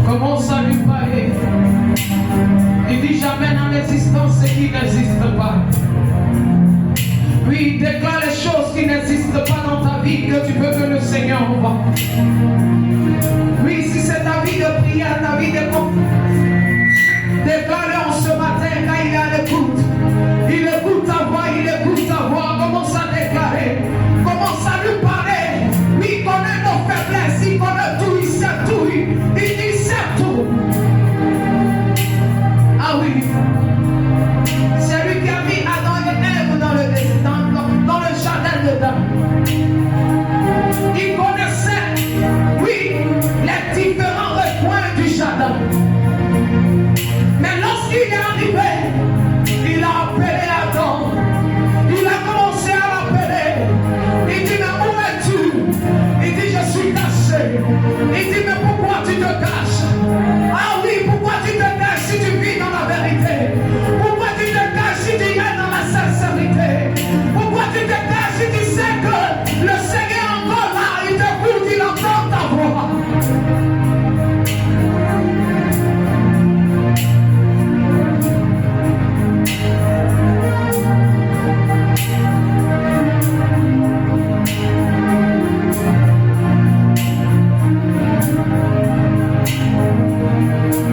Commence à lui parler. Il dit jamais dans l'existence ce qui n'existe pas. Oui, déclare les choses qui n'existent pas dans ta vie que tu veux que le Seigneur voit. Oui, si c'est ta vie de prière, ta vie de confiance, déclare-le en ce matin quand il est à l'écoute. Il écoute ta voix, il écoute ta voix. Commence à déclarer, commence à lui parler. Oui, il connaît nos faiblesses, il connaît tout, il sait tout. Il dit, sait tout. Ah oui. C'est lui qui a mis Adam et Ève dans le jardin dedans. Il connaissait, oui, les différents recoins du jardin. Mais lorsqu'il est arrivé, il a appelé Adam. Il a commencé à l'appeler. Il dit, mais où es-tu? Il dit, je suis caché. Il dit, mais pourquoi tu te caches? Ah oui, pourquoi tu te caches si tu vis dans la vérité? Pourquoi tu te caches si tu es dans la sincérité? Pourquoi tu te caches si tu sais que le Seigneur est encore là? Il t'écoute, il entend ta voix.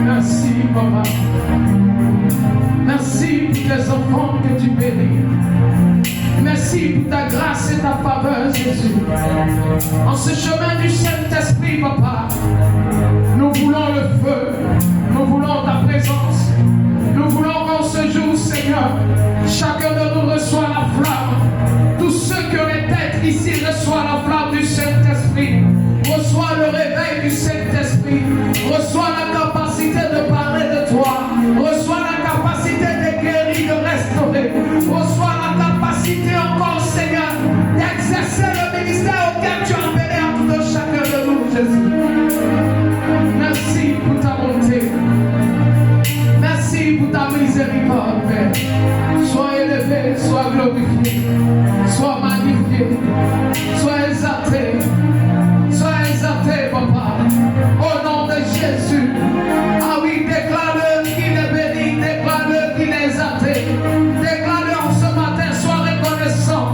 Merci, Papa. Merci pour tes enfants que tu bénis. Merci pour ta grâce et ta faveur, Jésus. En ce chemin du Saint-Esprit, Papa, nous voulons le feu, nous voulons ta présence. Nous voulons qu'en ce jour, Seigneur, chacun de nous reçoit la flamme. Tous ceux qui ont les têtes ici reçoivent la flamme du Saint-Esprit. Reçois le réveil du Saint-Esprit. Reçois la capacité de parler de toi. Reçois la capacité de guérir, de restaurer. Reçois la capacité encore, Seigneur, d'exercer le ministère auquel tu as appelé à tout un chacun de nous, Jésus. Merci pour ta bonté. Merci pour ta miséricorde, Père. Sois élevé, sois glorifié, sois magnifié, sois exalté. Sois exalté, Papa, au nom de Jésus. Ah oui, déclare-le qu'il est béni, déclare-le qu'il est exalté. Déclare-le en ce matin, sois reconnaissant.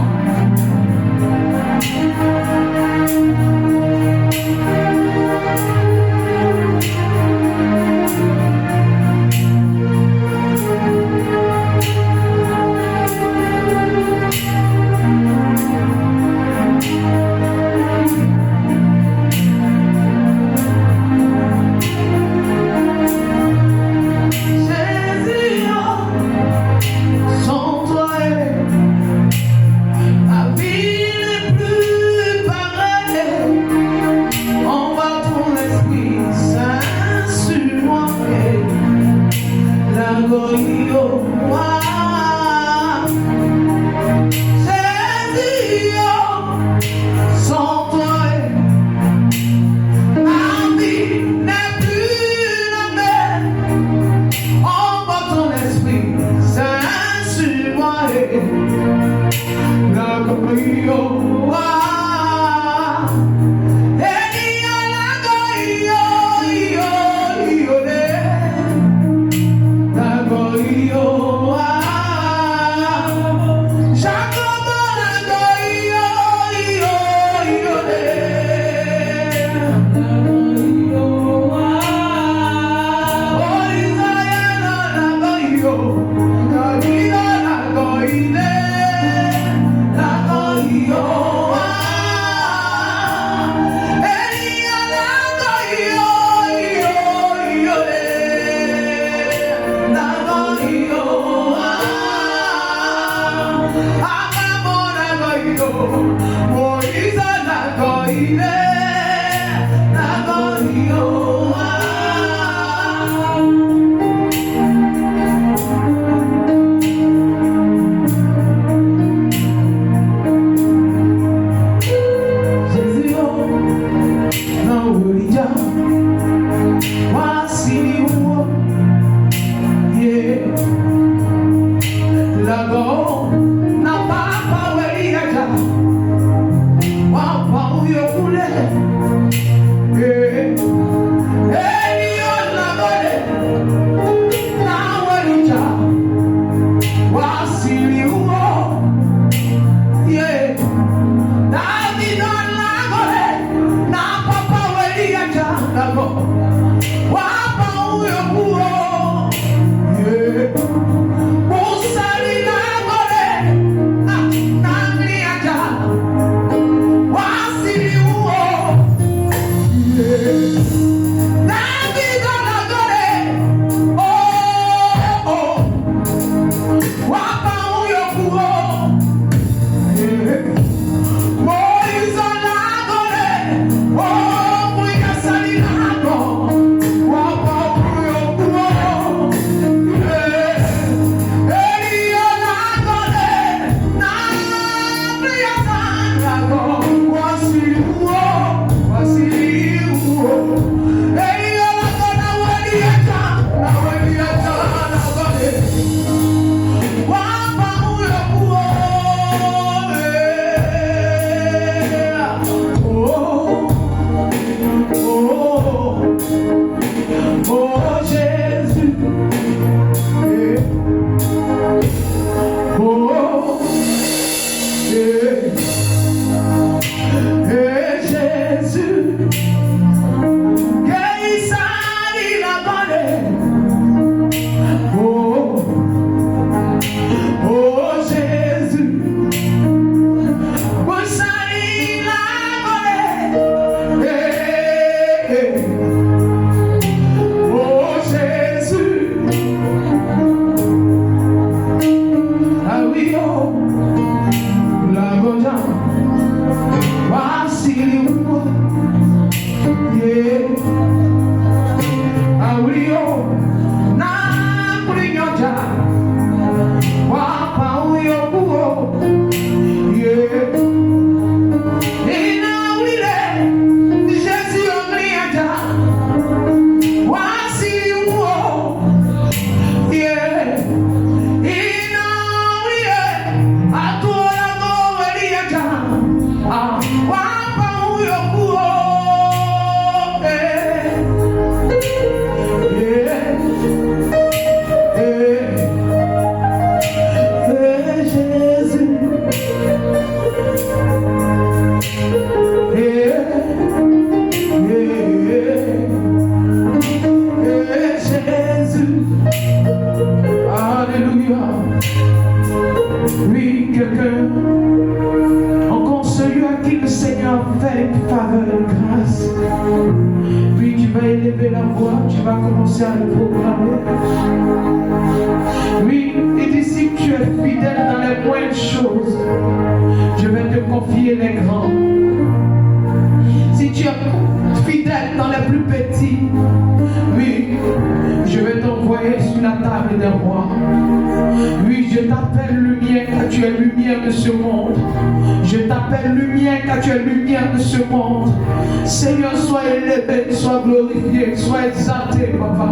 Seigneur, sois élevé, sois glorifié, sois exalté, papa.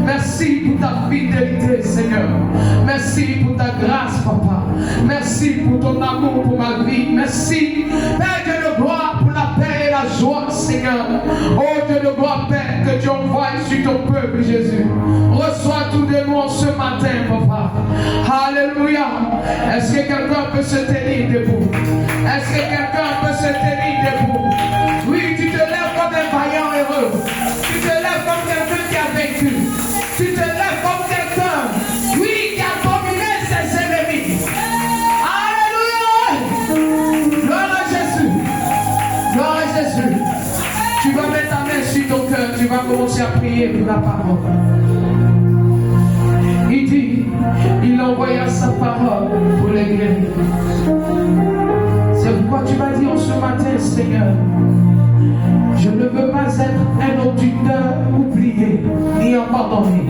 Merci pour ta fidélité, Seigneur. Merci pour ta grâce, papa. Merci pour ton amour pour ma vie. Merci, Père Dieu de gloire, pour la paix et la joie, Seigneur. Oh Dieu de gloire, Père, que tu envoies sur ton peuple, Jésus. Reçois tout de nous ce matin, papa. Alléluia. Est-ce que quelqu'un peut se tenir debout? Est-ce que quelqu'un peut se tenir debout? Oui, tu te lèves comme un vaillant heureux. Tu te lèves comme quelqu'un qui a vaincu. Tu te lèves comme quelqu'un, oui, qui a dominé ses ennemis. Alléluia. Gloire à Jésus. Gloire à Jésus. Tu vas mettre ta main sur ton cœur. Tu vas commencer à prier pour la parole. Il dit, il envoya sa parole pour les guérir. C'est pourquoi tu vas dire ce matin, Seigneur, je ne veux pas être un auditeur oublié, ni abandonné.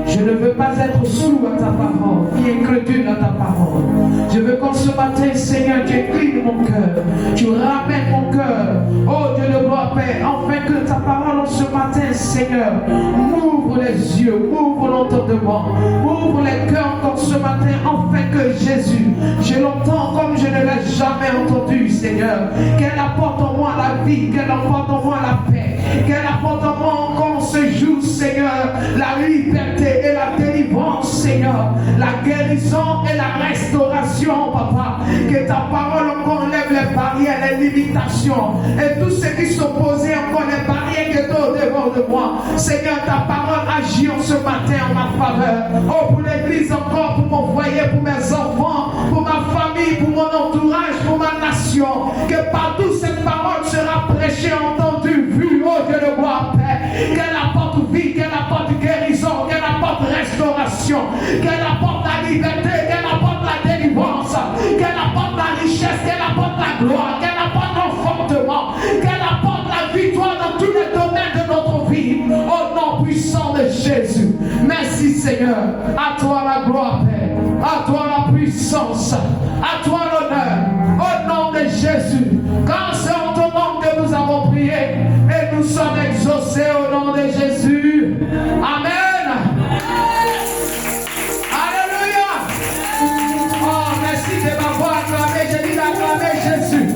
Je ne veux pas être sourd à ta parole, ni incrédule à ta parole. Je veux qu'en ce matin, Seigneur, tu éclaires mon cœur. Tu ramènes mon cœur. Oh Dieu de gloire, Père, afin que ta parole en ce matin, Seigneur, m'ouvre les yeux, ouvre l'entendement, ouvre les cœurs encore ce matin, afin que Jésus, je l'entends comme je ne l'ai jamais entendu, Seigneur. Qu'elle apporte en moi la vie, qu'elle apporte en moi la paix, qu'elle apporte en moi encore ce jour, Seigneur, la liberté et la délivrance, Seigneur, la guérison et la restauration, Papa. Que ta parole encore enlève les barrières, les limitations et tout ce qui s'opposait encore, les barrières qui étaient au-devant de moi. Seigneur, ta parole agit en ce matin en ma faveur. Oh, pour l'église encore, pour mon foyer, pour mes enfants, pour ma famille, pour mon entourage, pour ma nation. Que partout cette parole sera prêchée, entendue, vue. Oh Dieu de gloire, Père. Qu'elle apporte vie, qu'elle apporte guérison, qu'elle apporte restauration, qu'elle apporte la liberté, qu'elle apporte la délivrance, qu'elle apporte la richesse, qu'elle apporte la gloire, qu'elle apporte l'enfantement, qu'elle apporte la victoire dans tous les domaines de notre vie. Au nom puissant de Jésus. Merci Seigneur. À toi la gloire, Père. À toi la puissance. À toi l'honneur. Au nom de Jésus. Car c'est en ton nom que nous avons prié et nous sommes exaucés au nom de Jésus. Amen. Alléluia. Oh, merci de m'avoir acclamé. J'ai dit d'acclamer Jésus.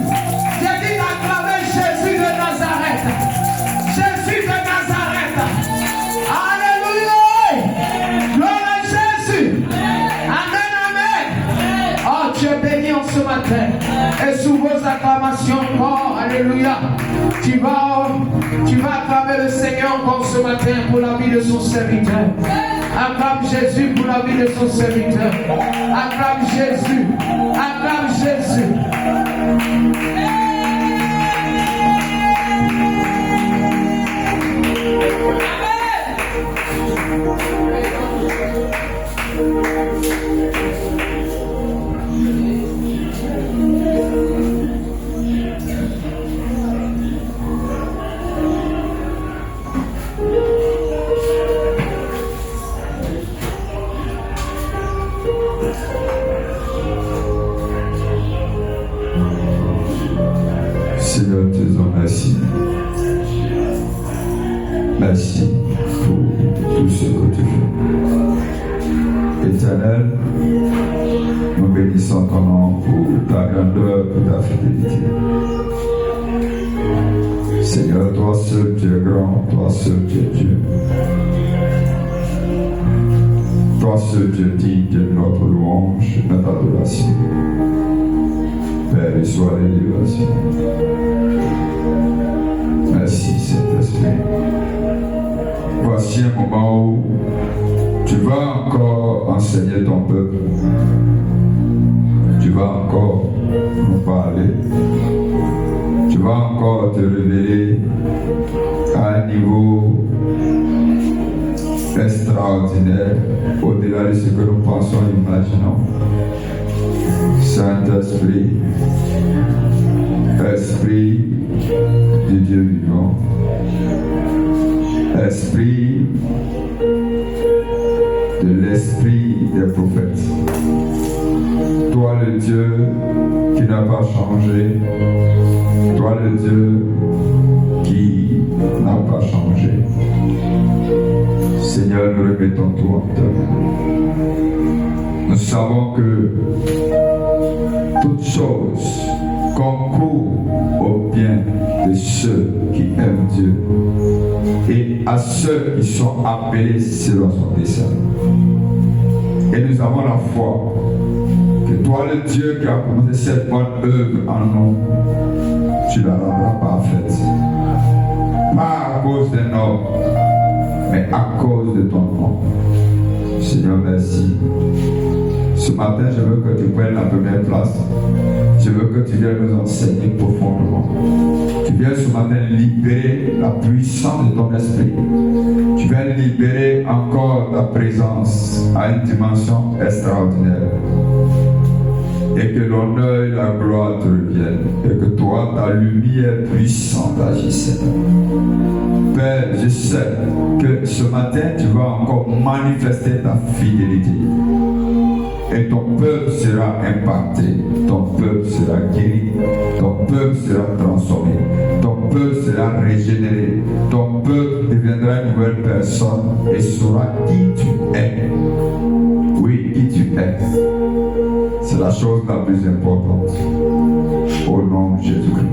Et sous vos acclamations encore, alléluia, tu vas acclamer le Seigneur encore ce matin pour la vie de son serviteur. Acclame Jésus pour la vie de son serviteur. Acclame Jésus. Acclame Jésus. Seigneur, te disons merci. Merci pour tout ce que tu fais. Éternel, nous bénissons ton nom pour ta grandeur, pour ta fidélité. Seigneur, toi seul tu es grand, toi seul tu es Dieu. Toi seul tu es digne de notre louange, de notre adoration. Père, reçois l'élévation. Merci Saint-Esprit. Voici un moment où tu vas encore enseigner ton peuple. Tu vas encore nous parler. Tu vas encore te révéler à un niveau extraordinaire, au-delà de ce que nous pensons et imaginons. Saint-Esprit, Esprit du Dieu vivant, Esprit de l'Esprit des prophètes, toi le Dieu qui n'a pas changé, toi le Dieu qui n'a pas changé. Seigneur, nous remettons tout en ta main. Nous savons que toutes choses concourent au bien de ceux qui aiment Dieu et à ceux qui sont appelés selon son dessein. Et nous avons la foi que toi, le Dieu qui a commencé cette bonne œuvre en nous, tu la rendras parfaite. Pas à cause d'un homme, mais à cause de ton nom. Seigneur, merci. Ce matin, je veux que tu prennes la première place. Je veux que tu viennes nous enseigner profondément. Tu viens ce matin libérer la puissance de ton esprit. Tu viens libérer encore ta présence à une dimension extraordinaire. Et que l'honneur et la gloire te reviennent. Et que toi, ta lumière puissante agisse. Père, je sais que ce matin, tu vas encore manifester ta fidélité. Et ton peuple sera impacté, ton peuple sera guéri, ton peuple sera transformé, ton peuple sera régénéré, ton peuple deviendra une nouvelle personne et saura qui tu es. Oui, qui tu es. C'est la chose la plus importante. Au nom de Jésus-Christ.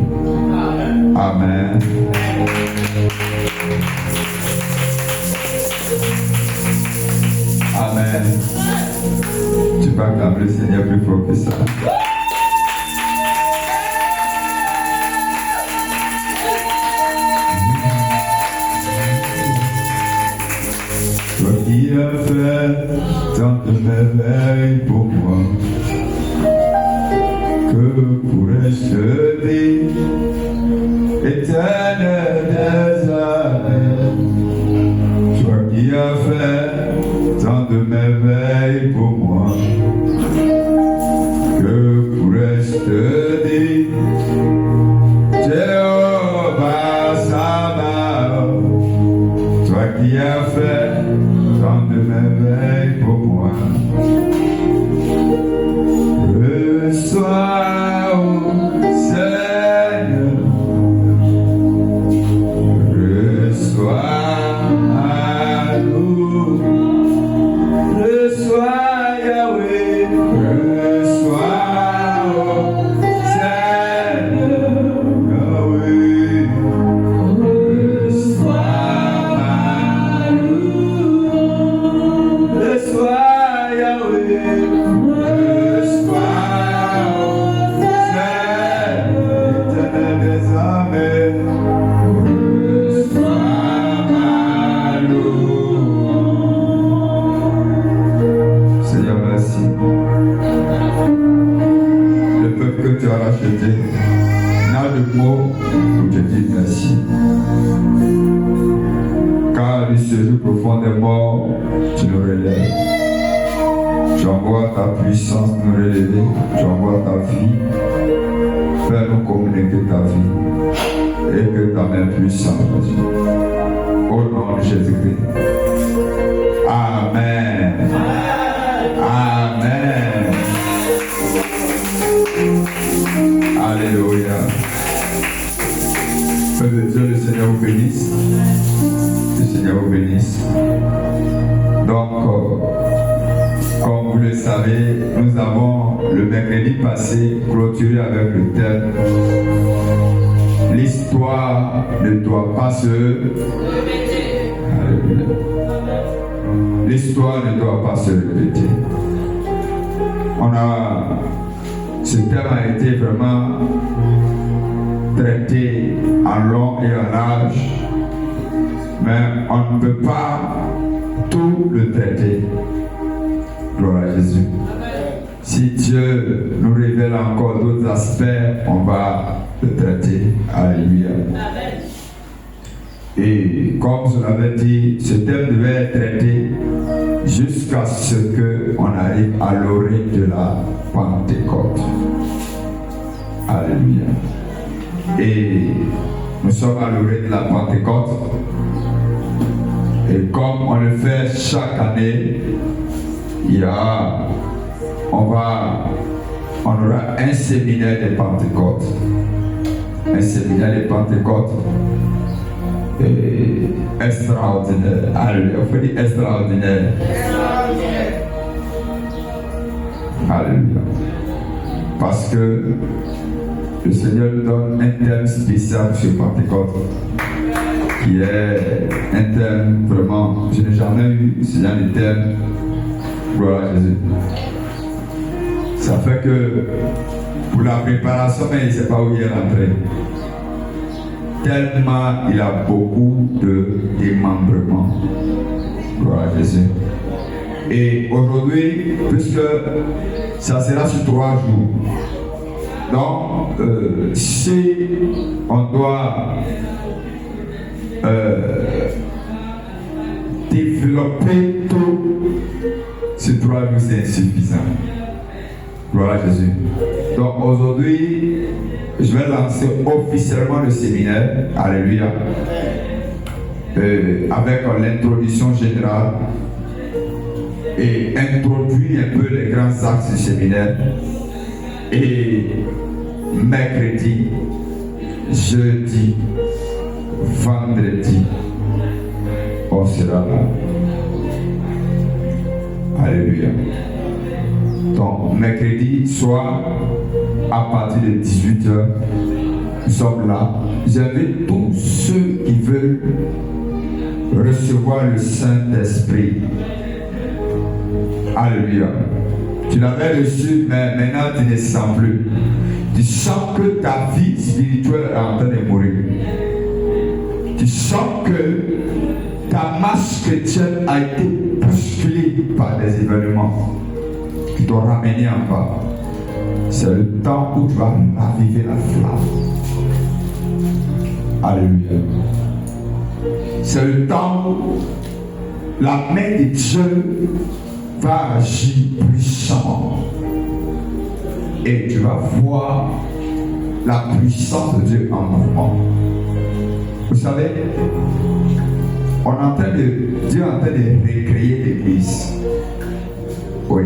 Amen. Amen. Tu peux acclamer le Seigneur plus fort que ça. Toi qui as fait tant de merveilles pour moi, que pourrais-je te dire, éternel des années? Toi qui as fait tant de merveilles pour moi, que pourrais-je te dire? Jéhovah Sabaoth, toi qui as fait tant de merveilles pour moi, reçois, ô Seigneur, reçois à nous, reçois Yahweh, reçois, ô Seigneur, Yahweh, reçois à nous, reçois Yahweh, reçois, ô racheté. N'a de mots pour te dire merci. Car du séjour profond des morts, tu nous relèves. Tu envoies ta puissance nous relever. Tu envoies ta vie. Fais nous communiquer ta vie. Et que ta main puissante. Au nom de Jésus-Christ. Amen. Amen. Alléluia. Père de Dieu, le Seigneur vous bénisse. Le Seigneur vous bénisse. Donc, comme vous le savez, nous avons le mercredi passé clôturé avec le thème l'histoire ne doit pas se répéter. L'histoire ne doit pas se répéter. Ce thème a été vraiment traité en long et en large, mais on ne peut pas tout le traiter. Gloire à Jésus. Si Dieu nous révèle encore d'autres aspects, on va le traiter. Alléluia. Et comme je l'avais dit, ce thème devait être traité jusqu'à ce qu'on arrive à l'orée de la Pentecôte. Alléluia. Et nous sommes à l'orée de la Pentecôte. Et comme on le fait chaque année, on aura un séminaire de Pentecôte. Un séminaire de Pentecôte extraordinaire. Alléluia. On fait dire extraordinaire. Alléluia. Parce que le Seigneur nous donne un thème spécial sur Pentecôte, qui est un thème vraiment, je n'ai jamais eu ce genre de thème. Gloire à Jésus. Ça fait que pour la préparation, mais il ne sait pas où il est rentré. Tellement il a beaucoup de démembrements. Gloire à Jésus. Et aujourd'hui, puisque ça sera sur 3 jours, donc si on doit développer tout, sur 3 jours, c'est insuffisant. Gloire à Jésus. Donc aujourd'hui, je vais lancer officiellement le séminaire. Alléluia. Avec l'introduction générale et introduire un peu les grands axes du séminaire. Et mercredi, jeudi, vendredi, on sera là. Alléluia. Donc, mercredi soir, à partir de 18h, nous sommes là. J'invite tous ceux qui veulent recevoir le Saint-Esprit. Alléluia. Tu l'avais reçu, mais maintenant tu ne sens plus. Tu sens que ta vie spirituelle est en train de mourir. Tu sens que ta masse chrétienne a été bousculée par des événements qui t'ont ramené en bas. C'est le temps où tu vas raviver la flamme. Alléluia. C'est le temps où la main de Dieu va agir puissamment. Et tu vas voir la puissance de Dieu en mouvement. Vous savez, Dieu est en train de recréer l'Église. Oui.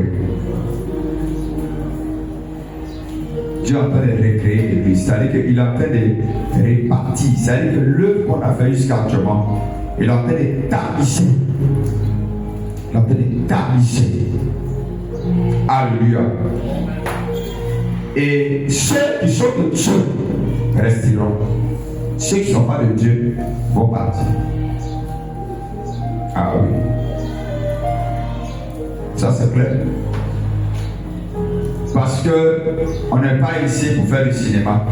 Dieu est en train de recréer l'Église. C'est-à-dire qu'il est en train de répartir. C'est-à-dire que l'œuvre qu'on a fait jusqu'à actuellement, il est en train de tapisser. Il est en train de tapisser. Alléluia. Et ceux qui sont de Dieu resteront. Ceux qui ne sont pas de Dieu vont partir. Ah oui. Ça c'est clair. Parce qu'on n'est pas ici pour faire du cinéma.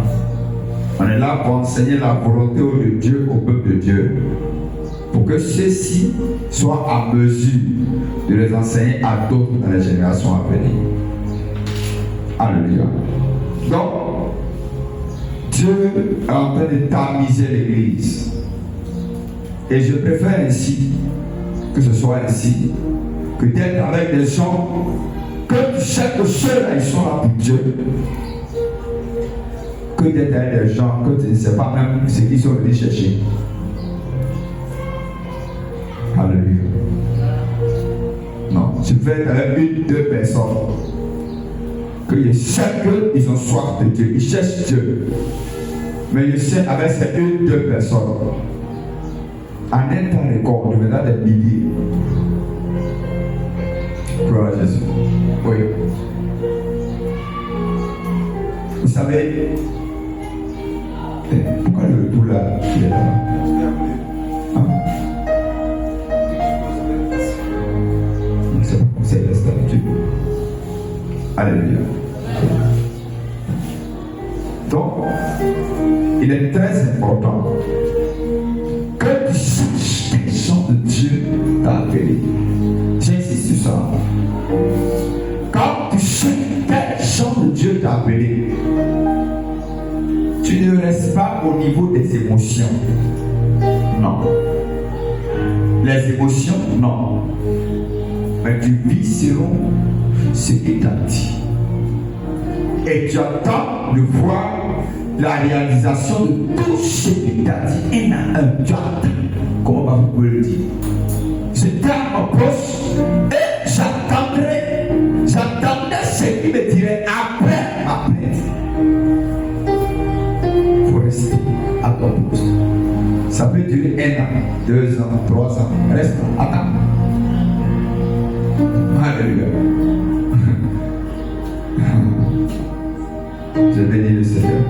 On est là pour enseigner la volonté de Dieu au peuple de Dieu. Pour que ceux-ci soient à mesure de les enseigner à d'autres dans les générations à venir. Alléluia. Donc, Dieu est en train de tamiser l'église. Et je préfère ainsi, que ce soit ainsi, que d'être avec des gens que tu sais que ceux-là, ils sont là pour Dieu. Que d'être avec des gens que tu ne sais pas même ce qu'ils sont venus chercher. Alléluia. Non, tu veux être avec une, deux personnes. Que je sais qu'ils ont soif de Dieu, ils cherchent Dieu. Mais je sais avec ces une, deux personnes. En un temps record, il y en a des milliers. Gloire à Jésus. Oui. Vous savez, pourquoi le tout là, il est là? Hein? C'est la statue. Alléluia. Donc, il est très important que tu saches quel genre de Dieu t'a appelé. J'insiste sur ça. Quand tu sais quel genre de Dieu t'a appelé, tu ne restes pas au niveau des émotions. Non. Les émotions, non. Mais tu vis selon ce qu'il t'a dit. Et tu attends de voir la réalisation de tout ce qu'il t'a dit. Il y en a un, tu attends. Comment vous pouvez le dire? J'étais à ma poste et j'attendrai ce qu'il me dirait après. Il faut rester à ton poste. Ça peut durer 1 an, 2 ans, 3 ans. Reste, attends. Alléluia. Je bénis le Seigneur.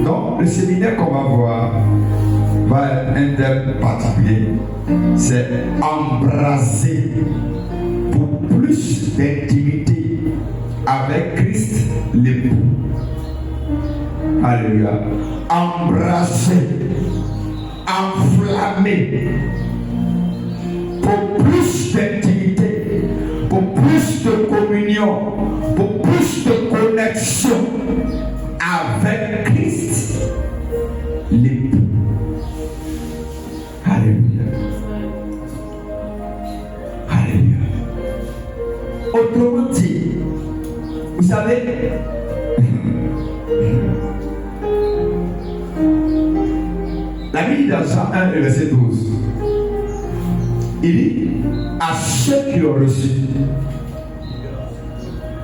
Donc, le séminaire qu'on va voir va être un thème particulier. C'est embraser pour plus d'intimité avec Christ l'époux. Alléluia. Embraser, enflammer pour plus d'intimité, pour plus de communion, pour plus de connexion avec Christ l'époux. Alléluia. Alléluia. Autrement dit, vous savez, la Bible dans Jean 1 et verset 12, il dit à ceux qui ont reçu,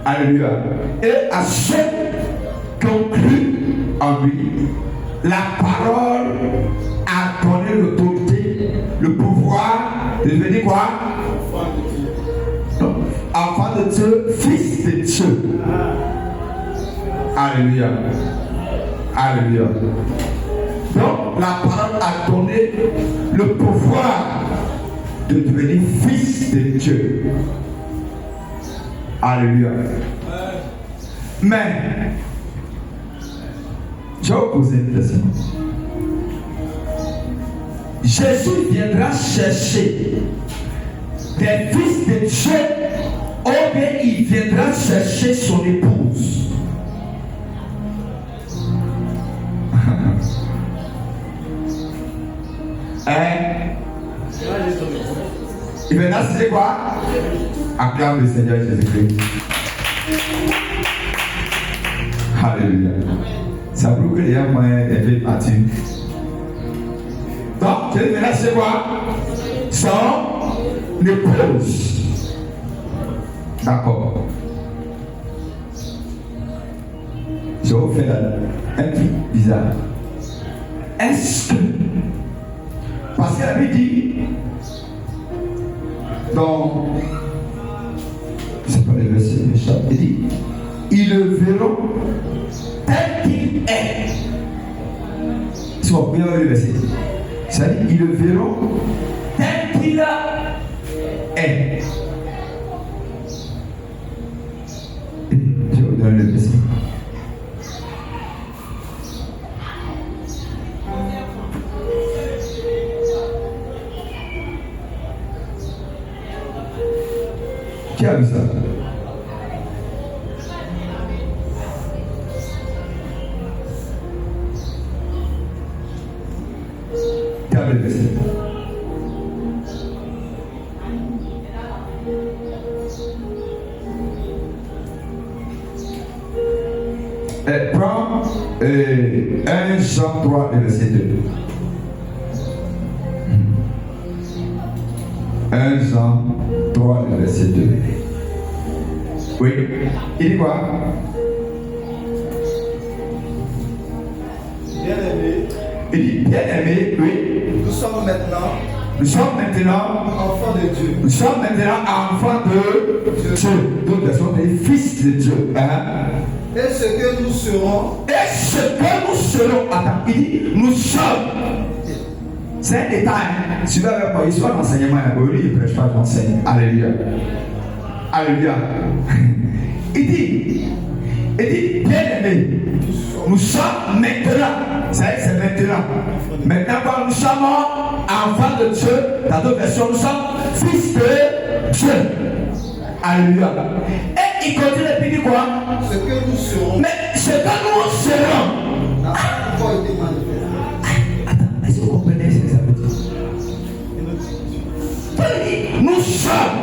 alléluia, et à ceux qui ont cru en lui, la parole a donné l'autorité, le pouvoir de devenir quoi? Enfant de Dieu, fils de Dieu. Alléluia. Alléluia. Donc la parole a donné le pouvoir de devenir fils de Dieu. Alléluia. Mais je vais vous poser une question. Jésus viendra chercher des fils de Dieu, ou bien il viendra chercher son épouse. Il viendra chercher quoi? Acclame le Seigneur Jésus-Christ. Alléluia. Ça prouve que les gens ont été matures. Donc, Jésus viendra chercher quoi? Son épouse. D'accord. Je vais vous faire un truc bizarre. Est-ce que, parce qu'elle avait dit dans, c'est pas le verset méchant, il dit, ils le verront tel qu'il est. Si on peut le verset, ça dit, ils le verront tel qu'il est. Je vous donne le verset. Qui a vu ça? Voilà le verset. Prends 1 Jean 3 et verset 2. 1 Jean 3 et verset 2. Oui. Il dit quoi? Bien-aimé, Il dit bien-aimé, oui. nous sommes maintenant enfants de Dieu. Nous sommes maintenant enfants de Dieu. D'autres personnes des fils de Dieu. Hein? Et ce que nous serons, Attends, il dit nous sommes. C'est un détail. Si vous avez pas eu soit l'enseignement, il ne prêche pas, j'enseigne. Alléluia. Alléluia. Il dit bien-aimé, nous sommes maintenant. C'est maintenant. Maintenant, quand nous sommes enfants de Dieu, dans d'autres versions, nous sommes fils de Dieu. Alléluia. Et il continue et dit quoi? ce que nous serons, Mais ce que nous serons n'a pas encore été manifesté. Attends, est-ce que vous comprenez ce que ça veut dire? Nous sommes.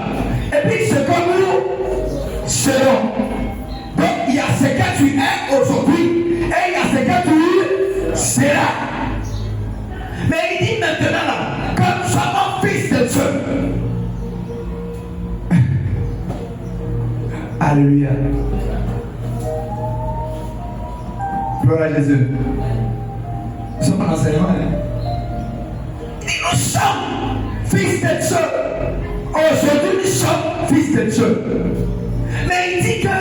Et puis ce que nous serons. Donc il y a ce que tu es aujourd'hui et il y a ce que tu seras. Mais il dit maintenant là, que nous sommes fils de Dieu. Alléluia. Gloire à Jésus. Nous sommes en enseignement. Nous sommes fils de Dieu. Aujourd'hui, nous sommes fils de Dieu. Mais il dit que,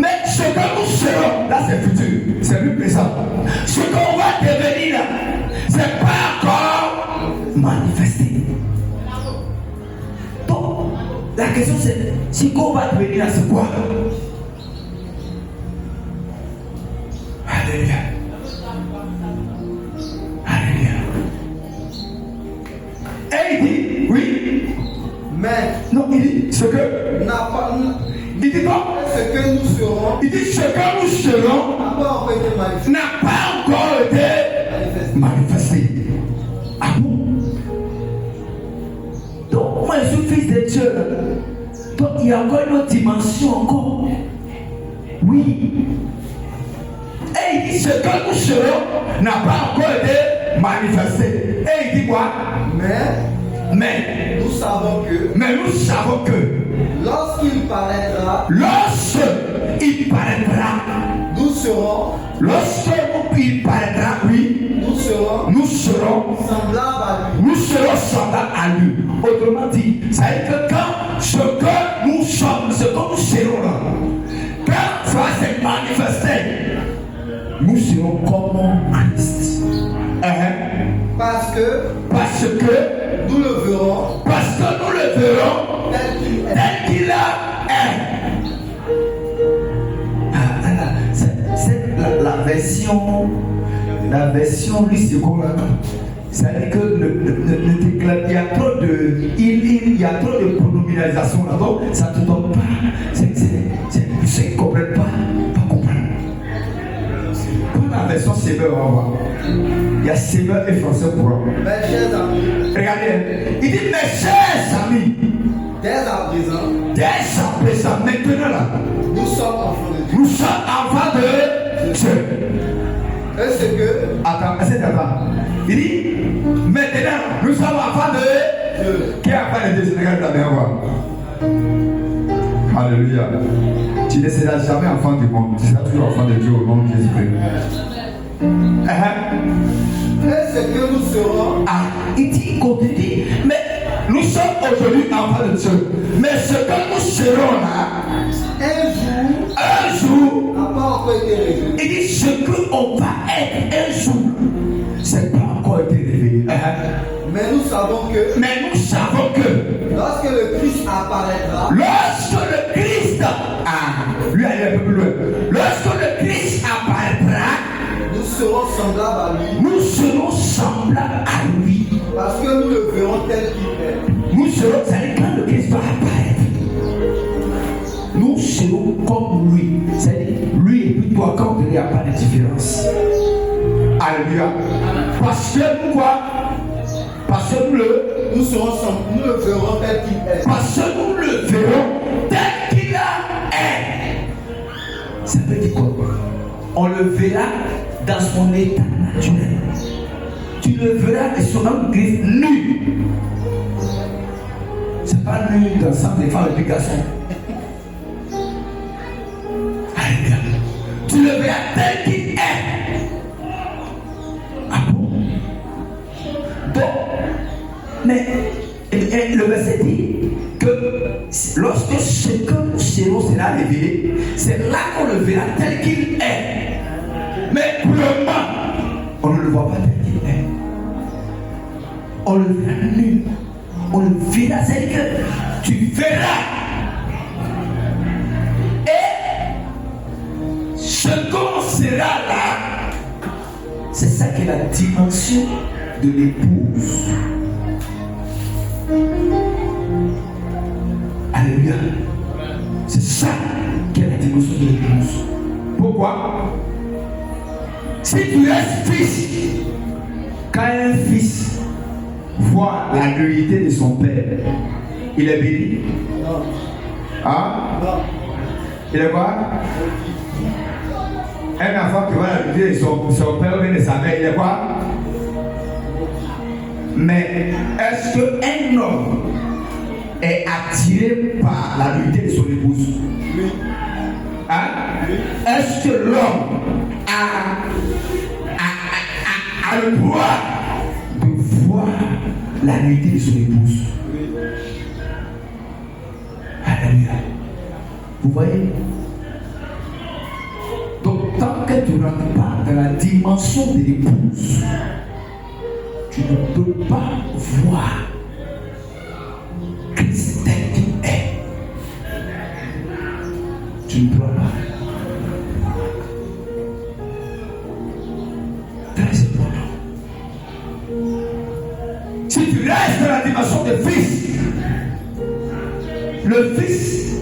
mais ce que nous serons, là c'est futur, c'est plus présent. Ce qu'on va devenir là, c'est pas encore manifesté. Donc, la question c'est, ce qu'on va devenir là, c'est quoi? Alléluia. Alléluia. Et il dit, oui. Mais Non, il dit ce que. n'a pas, Il dit quoi? ce que nous serons Il dit ce que nous serons n'a pas encore été manifesté. n'a pas encore été manifesté. Ah bon? Donc, moi je suis fils de Dieu. Donc, il y a encore une autre dimension encore. Oui. Et il dit ce que nous serons n'a pas encore été manifesté. Et il dit quoi? Mais Nous savons que lorsqu'il paraîtra, lorsqu'il paraîtra, lorsqu'il paraîtra, oui, nous serons semblables à lui. Autrement dit, ça veut dire que quand ce que nous sommes, ce que nous serons là, quand ça va se manifester, nous serons comme Christ. parce que nous le verrons tel qu'il est. C'est la version lycée-commun. C'est-à-dire que il y a trop de pronominalisation là-dedans, ça ne te donne pas. Ceux qui ne comprennent pas comprendre. Pour la version sévère, on va voir. Il y a sévère et français pour voir. Mes chers amis, Regardez, il dit mes chers amis, dès à présent, maintenant là, nous sommes enfants de Dieu. nous sommes enfants de Dieu. Et ce que Attends, c'est avant. Il dit maintenant, nous sommes enfants de Dieu. Qui est enfant de Dieu? Regarde ta main, voir. Alléluia. Tu ne seras jamais enfant du monde, tu seras toujours enfant de Dieu au nom de Jésus-Christ. Et ce que nous serons, Il dit, continue, mais nous sommes aujourd'hui enfants de Dieu. Mais ce que nous serons là, un jour, n'a pas encore été révélé. il dit ce qu'on va être un jour, c'est pas encore été révélé. Mais nous savons que lorsque le Christ apparaîtra, Lorsque le Christ, lui allez un peu plus loin. Lorsque le Christ apparaîtra, nous serons semblables à lui, nous serons semblables à lui. parce que nous le verrons tel qu'il est. Nous serons, c'est-à-dire quand le Christ va apparaître, nous serons comme lui. C'est-à-dire lui et puis toi, quand il n'y a pas de différence. Alléluia. Parce que pourquoi? Parce que nous le verrons tel qu'il est. Parce que nous le verrons tel qu'il est. Ça veut dire quoi? On le verra dans son état naturel. Tu le verras et son homme griffe nu. C'est pas nu dans le sens des femmes et des garçons. Alléluia. Tu le verras tel qu'il est. Ah bon? Donc, mais le verset dit que lorsque chacun chez nous sera révélé, c'est là qu'on le verra tel qu'il est. Mais pour le moment, on ne le voit pas tel qu'il est. On le verra nu. On le verra, c'est que tu verras. Et ce qu'on sera là, c'est ça qui est la dimension de l'épouse. Alléluia. C'est ça qui est la dimension de l'épouse. Pourquoi? Si tu restes fils, quand un fils voit la nullité de son père, il est béni. Non. Hein? Non. Il est quoi? Un enfant qui voit la nullité de son père ou de sa mère, il est quoi? Mais est-ce qu'un homme est attiré par la nullité de son épouse? Oui. Hein? Oui. Est-ce que l'homme a le droit de voir la nullité de son épouse? Oui. Alléluia. Vous voyez? Donc, tant que tu ne rentres pas dans la dimension de l'épouse, tu ne peux pas voir Christ tel qu'il est. Tu ne pourras pas. Très important. Si tu restes dans la dimension de fils, le fils,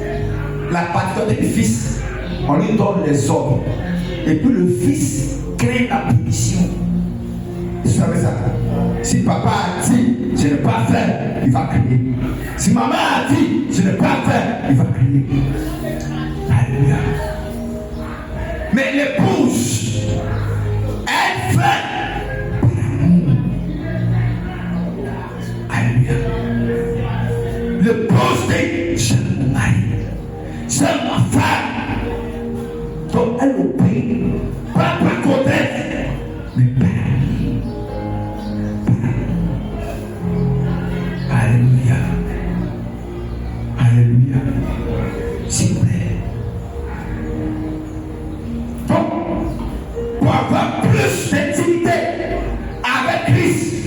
la particularité du fils, on lui donne les ordres. Et puis le fils crée la punition. Vous savez ça? Si papa a dit, je n'ai pas fait, il va crier. Si maman a dit, je n'ai pas fait, il va crier. Alléluia. Mais l'épouse, elle fait par amour. Alléluia. L'épouse dit, j'aime mon mari, j'aime ma femme. Donc elle obéit, pas par côté, mais par Alléluia. Alléluia. S'il vous plaît. Donc, pour avoir plus d'intimité avec Christ,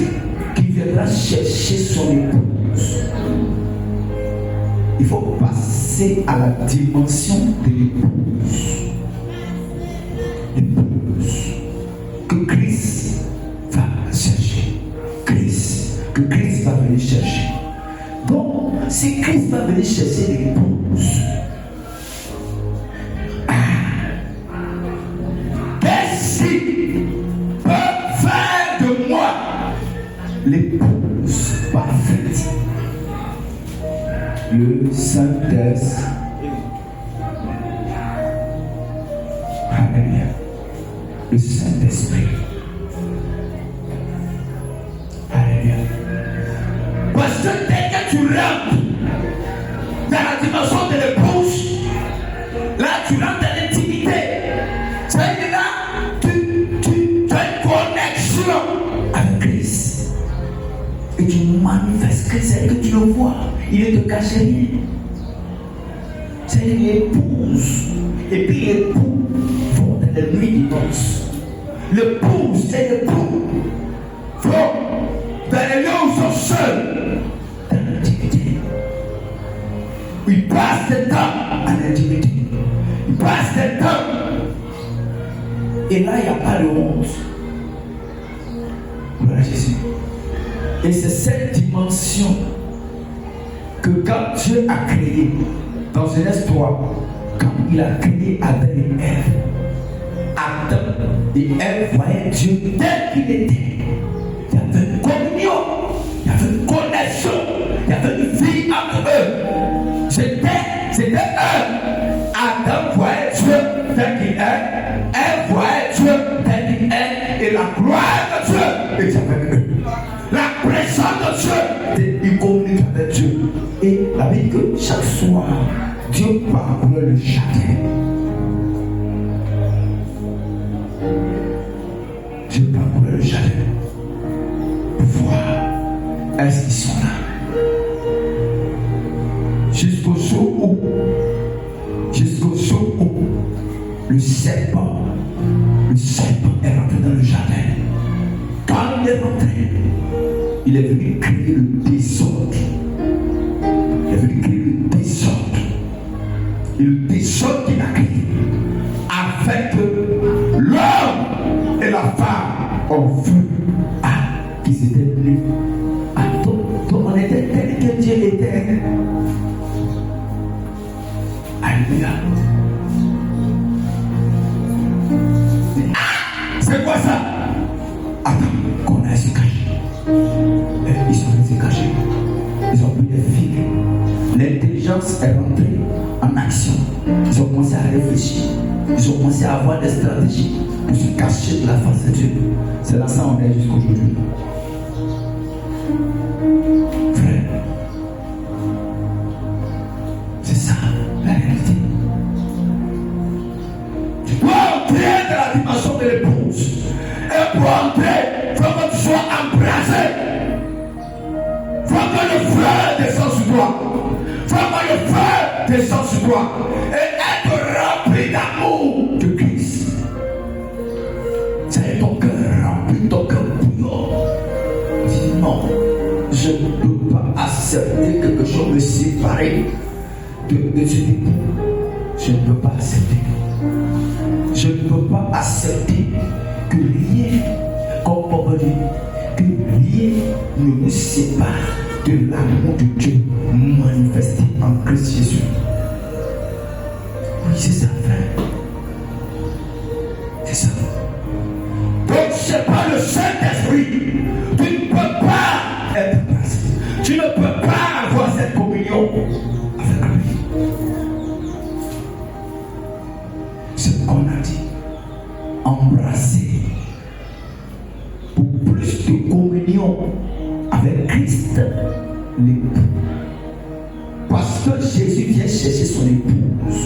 qui viendra chercher son épouse, il faut passer à la dimension de l'épouse. L'épouse que Christ va chercher. Que Christ va venir chercher. Donc, si Christ va venir chercher l'épouse, qu'est-ce qu'il peut faire de moi l'épouse parfaite? Le Saint-Esprit. Alléluia. Le Saint-Esprit. Alléluia. Parce que dès que tu rentres dans la dimension de l'épouse, là tu rentres dans l'intimité. C'est-à-dire là, tu as une connexion avec Christ. Et tu manifestes Christ, c'est que tu le vois. Il ne te cache rien. C'est l'épouse. Et puis l'époux vont dans les nuits de noces. L'épouse et l'époux vont dans les lieux où ils sont seuls, dans l'intimité. Ils passent le temps à l'intimité. Ils passent le temps. Et là, il n'y a pas de honte. Voilà Jésus. Et c'est cette dimension que quand Dieu a créé, dans Genèse 3, quand il a créé Adam et Ève, Adam et Ève voyaient Dieu tel qu'il était. Il y avait une communion la gloire de Dieu est avec eux. La présence de Dieu, ils communiquent avec Dieu. Et la Bible dit que chaque soir, Dieu parcourt le jardin. Dieu parcourt le jardin pour voir est-ce qu'ils sont là. Jusqu'au jour où le serpent est rentré dans le jardin. Quand il est rentré, il est venu créer le désordre. Il est venu créer le désordre. Et le désordre qu'il a créé a fait que l'homme et la femme ont vu qu'ils étaient nus. Donc on était tel que Dieu était. Alléluia. C'est quoi ça? Attends, qu'on a se caché. Ils sont restés cachés. Ils ont pris des figues. L'intelligence est rentrée en action. Ils ont commencé à réfléchir. Ils ont commencé à avoir des stratégies pour se cacher de la face de Dieu. C'est là ça on est jusqu'aujourd'hui. Frère, c'est ça la réalité. Tu dois entrer dans la dimension de l'épouse. Et pour entrer, il faut que tu sois embrasé. Il faut que le feu descende sur toi. Il faut que le feu descende sur toi. Et être rempli d'amour de Christ. C'est ton cœur rempli, ton cœur bouillant. Dis non, je ne peux pas accepter quelque chose me séparer de ce époux. Je ne peux pas accepter. Je ne peux pas accepter que rien, comme on dit, que rien ne nous sépare de l'amour de Dieu manifesté en Christ Jésus. Oui, c'est ça, frère. C'est ça. Donc, c'est pas le Saint-Esprit. Tu ne peux pas être placé. Tu ne peux pas avoir cette communion avec lui. C'est ce qu'on a dit. Embrasser pour plus de communion avec Christ, l'époux. Parce que Jésus vient chercher son épouse.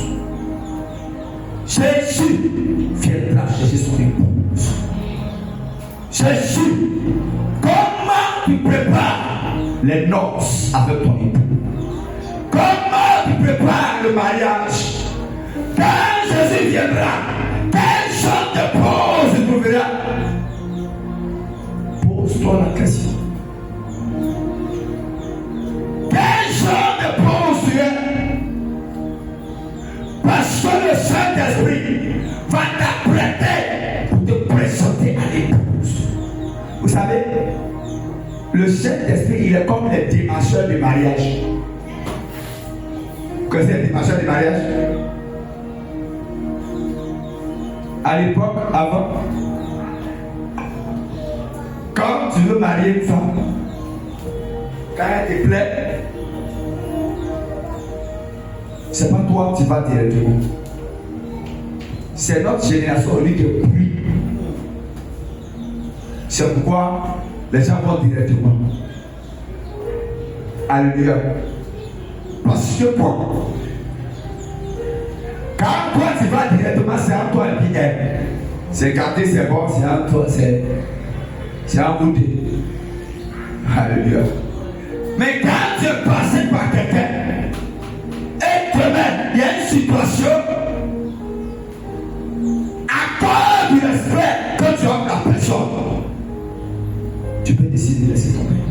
Jésus viendra chercher son épouse. Jésus, comment tu prépares les noces avec ton époux? Comment tu prépares le mariage? Quand Jésus viendra, quel genre de pause tu trouveras? Pose-toi la question. Quel genre de pause tu es? Parce que le Saint-Esprit va t'apprêter pour te présenter à l'épouse. Vous savez, le Saint-Esprit, il est comme les démarcheurs du mariage. Vous connaissez les démarcheurs du mariage? À l'époque, avant, quand tu veux marier une femme, quand elle te plaît, c'est pas toi qui vas directement. C'est notre génération qui te prie. C'est pourquoi les gens vont directement. Alléluia. Parce que quoi? Quand toi tu vas directement, c'est à toi et puis elle. C'est gâté, c'est bon, c'est à toi, c'est à goûter. Alléluia. Mais quand tu es passé par quelqu'un, et demain, il y a une situation, à cause du respect que tu as la personne, tu peux décider de laisser tomber.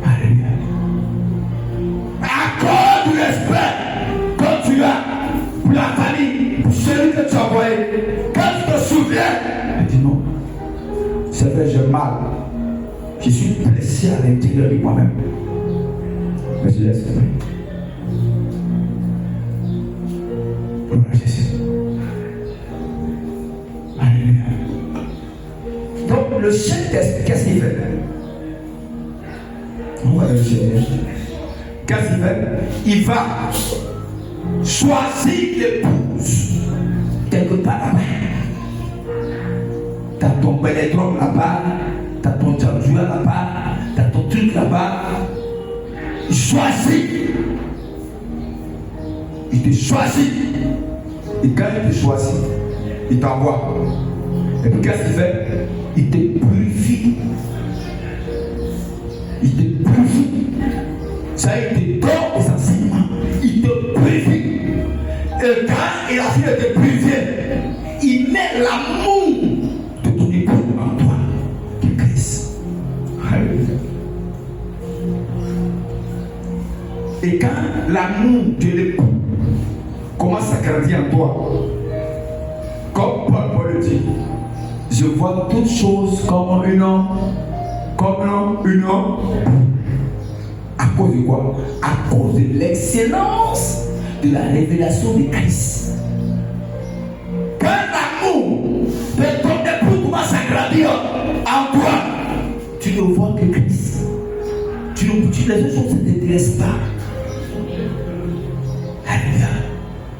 Alléluia. À cause du respect que tu as pour la famille, pour celui que tu as envoyé, quand tu te souviens, tu dis non, c'est vrai, j'ai mal. Je suis blessé à l'intérieur de moi-même. Mais je laisse tomber. Gloire à Jésus. Alléluia. Donc le Saint-Esprit, qu'est-ce qu'il fait? On va le Seigneur. Qu'est-ce qu'il fait? Il va choisir l'épouse quelque part là-bas. t'as ton pénétrome là-bas, t'as ton jambouin là-bas, t'as ton truc là-bas. Il choisit. Il te choisit. Et quand il te choisit, il t'envoie. Et puis qu'est-ce qu'il fait? Il te purifie. Il te purifie. Ça, il te donne des enseignements. Il te purifie. Et quand il a fini de te purifier, il met l'amour de ton époux en toi, de Christ. Alléluia. Et quand l'amour de l'époux commence à grandir en toi, comme Paul le dit, je vois toutes choses comme une à cause de quoi? À cause de l'excellence de la révélation de Christ. Quand l'amour de ton époux commence à grandir en toi, tu ne vois que Christ. Les autres choses ne t'intéressent pas. Alléluia.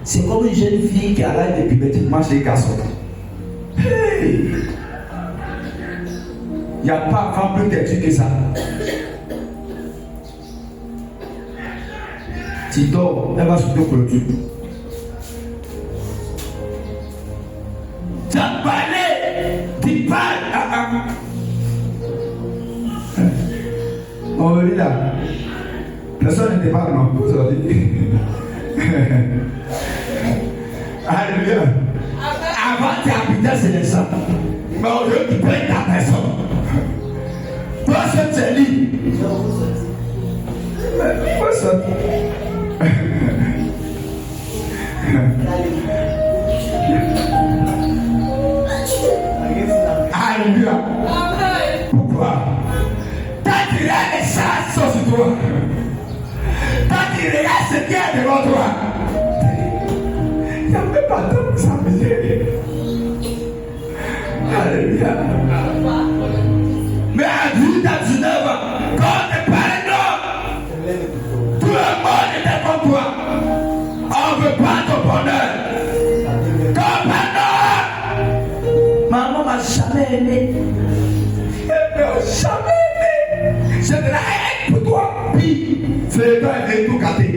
C'est comme une jeune fille qui arrête de puberté, mange les garçons. Hey! Il n'y a pas grand plus têtu que ça. Tu dors, elle va sur deux clôtures. Tu as parlé, tu parles. On me dit là, personne n'était pas non. Alléluia. Avant tu habitais sur les sangs, mais aujourd'hui tu peux être ta personne. Toi seul tu es libre. Toi seul. Alléluia. Pourquoi? Quand tu regardes les chats sont sur toi, quand tu regardes ce qui est devant toi, il n'y a même pas de temps pour s'amuser. Alléluia. Mais à 18 à 19 ans, quand tu parles d'homme, tout le monde était comme toi. On ne veut pas ton bonheur. Comme un maman m'a jamais aimé. Elle m'a jamais aimé. Je te la haine pour toi. Puis, fais-toi et tout gâter.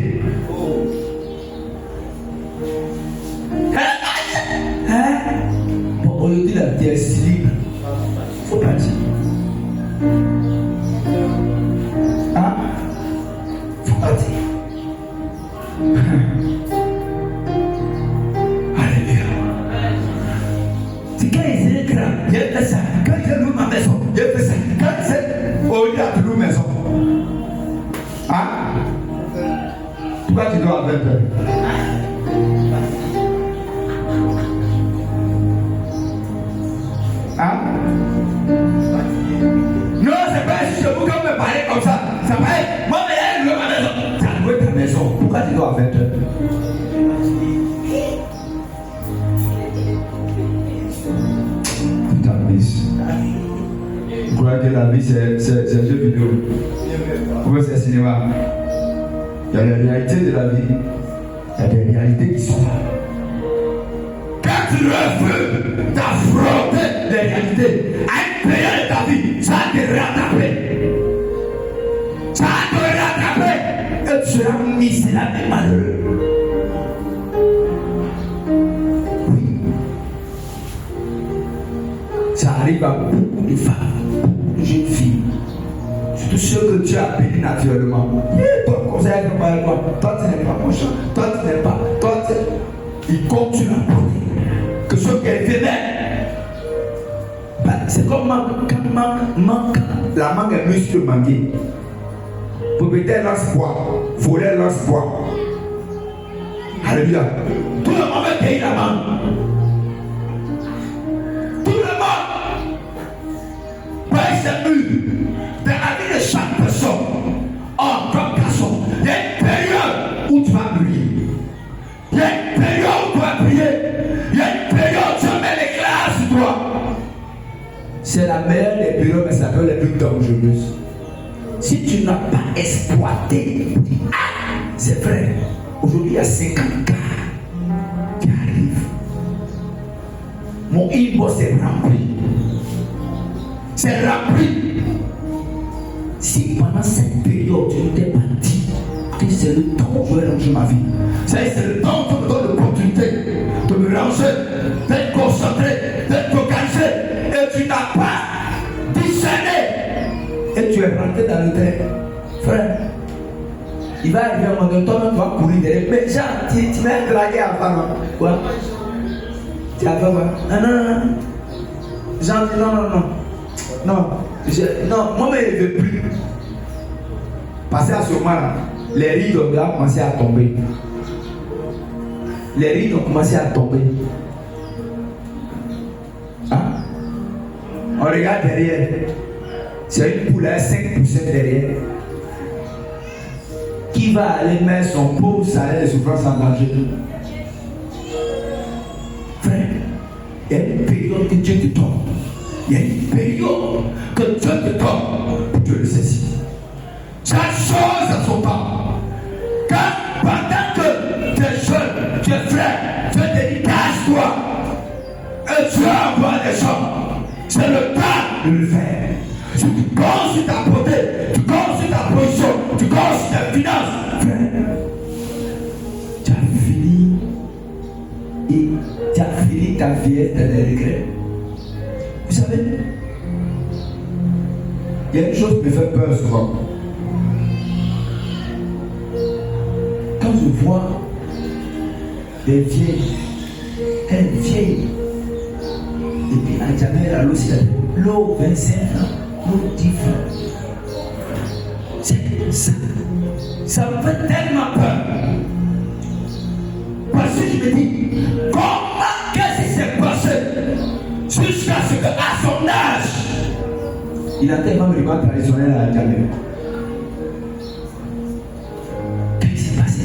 Hein? Bon, on lui dit la vie est libre. Faut pas dire. Hein? Faut pas dire. Alléluia. C'est quand ils étaient grands, il fait ça. Quand ils louent ma maison, il fait ça. Quand c'est au lieu de louer maison. Hein? Pourquoi tu dois avoir peur? Hein? Non, c'est pas si je vous comme me parler comme ça. Ça va être, moi, mais elle louer ma maison. Tu as loué ta maison. Pourquoi tu dois avoir peur? Vous croyez que la vie c'est un jeu vidéo? Ou c'est un cinéma? Il y a les réalités de la vie. Il y a des réalités qui sont là. Quand tu veux t'affronter les réalités à une période de ta vie, ça va te rattraper. Ça va te rattraper. Et tu seras misérable et malheureux. Ça arrive à beaucoup de femmes, beaucoup de jeunes filles, surtout ceux que tu as bénis naturellement. Toi, conseil, toi, tu n'es pas mon chat, toi, tu n'es pas, toi, tu... Il continue à porter. Que ce qu'elle fait, c'est comme quand la mangue est muscle manqué. Propriétaire lance bois, volet lance bois. Alléluia. Tout le monde veut payer la mangue. Dans la vie de chaque personne, en tant que garçon, il y a une période où tu vas briller. Il y a une période où tu vas briller. Il y a une période où tu vas mettre l'éclat sur toi. C'est la meilleure des périodes, mais ça peut être plus dangereuse. Si tu n'as pas exploité, c'est vrai. Aujourd'hui, il y a 50 cas qui arrivent. Mon inbox est rempli. c'est rempli. Si pendant cette période, tu ne t'es pas dit que c'est le temps où je vais ranger ma vie, c'est le temps où je me donne l'opportunité de me ranger, d'être concentré, d'être focalisé, et tu n'as pas discerné, et tu es rentré dans le train. Frère, il va arriver un moment donné, toi-même tu vas courir derrière. Mais Jean, tu m'as dragué avant. Quoi? Tu as fait quoi? Non. Jean dit non. Non, moi-même je ne veux plus. Parce qu'à ce moment-là, les rides ont commencé à tomber. Les rides ont commencé à tomber. Hein? On regarde derrière. C'est une poule à 5% derrière. Qui va aller mettre son pauvre salaire de souffrance en danger? Frère, il y a une période que Dieu te donne. Il y a une période que Dieu te donne pour te le saisir. Chaque chose à son temps. Quand pendant que tu es jeune, tu es frère, tu es délicat, toi, et tu envoies des gens, c'est le temps de le faire. Si tu comptes sur ta beauté, tu comptes sur ta position, tu comptes sur ta finance, frère, tu as fini ta vieillesse dans les regrets. Vous savez, il y a une chose qui me fait peur souvent. Quand je vois des vieilles, elles vieilles, et puis à jamais à l'eau, c'est l'eau 25 ans, l'eau 10 francs. Ça me fait tellement peur. Parce que je me dis, comment qu'est-ce qui s'est passé jusqu'à ce qu'à son âge, il a tellement de rivales traditionnels à Djamé. Qu'est-ce qui s'est passé?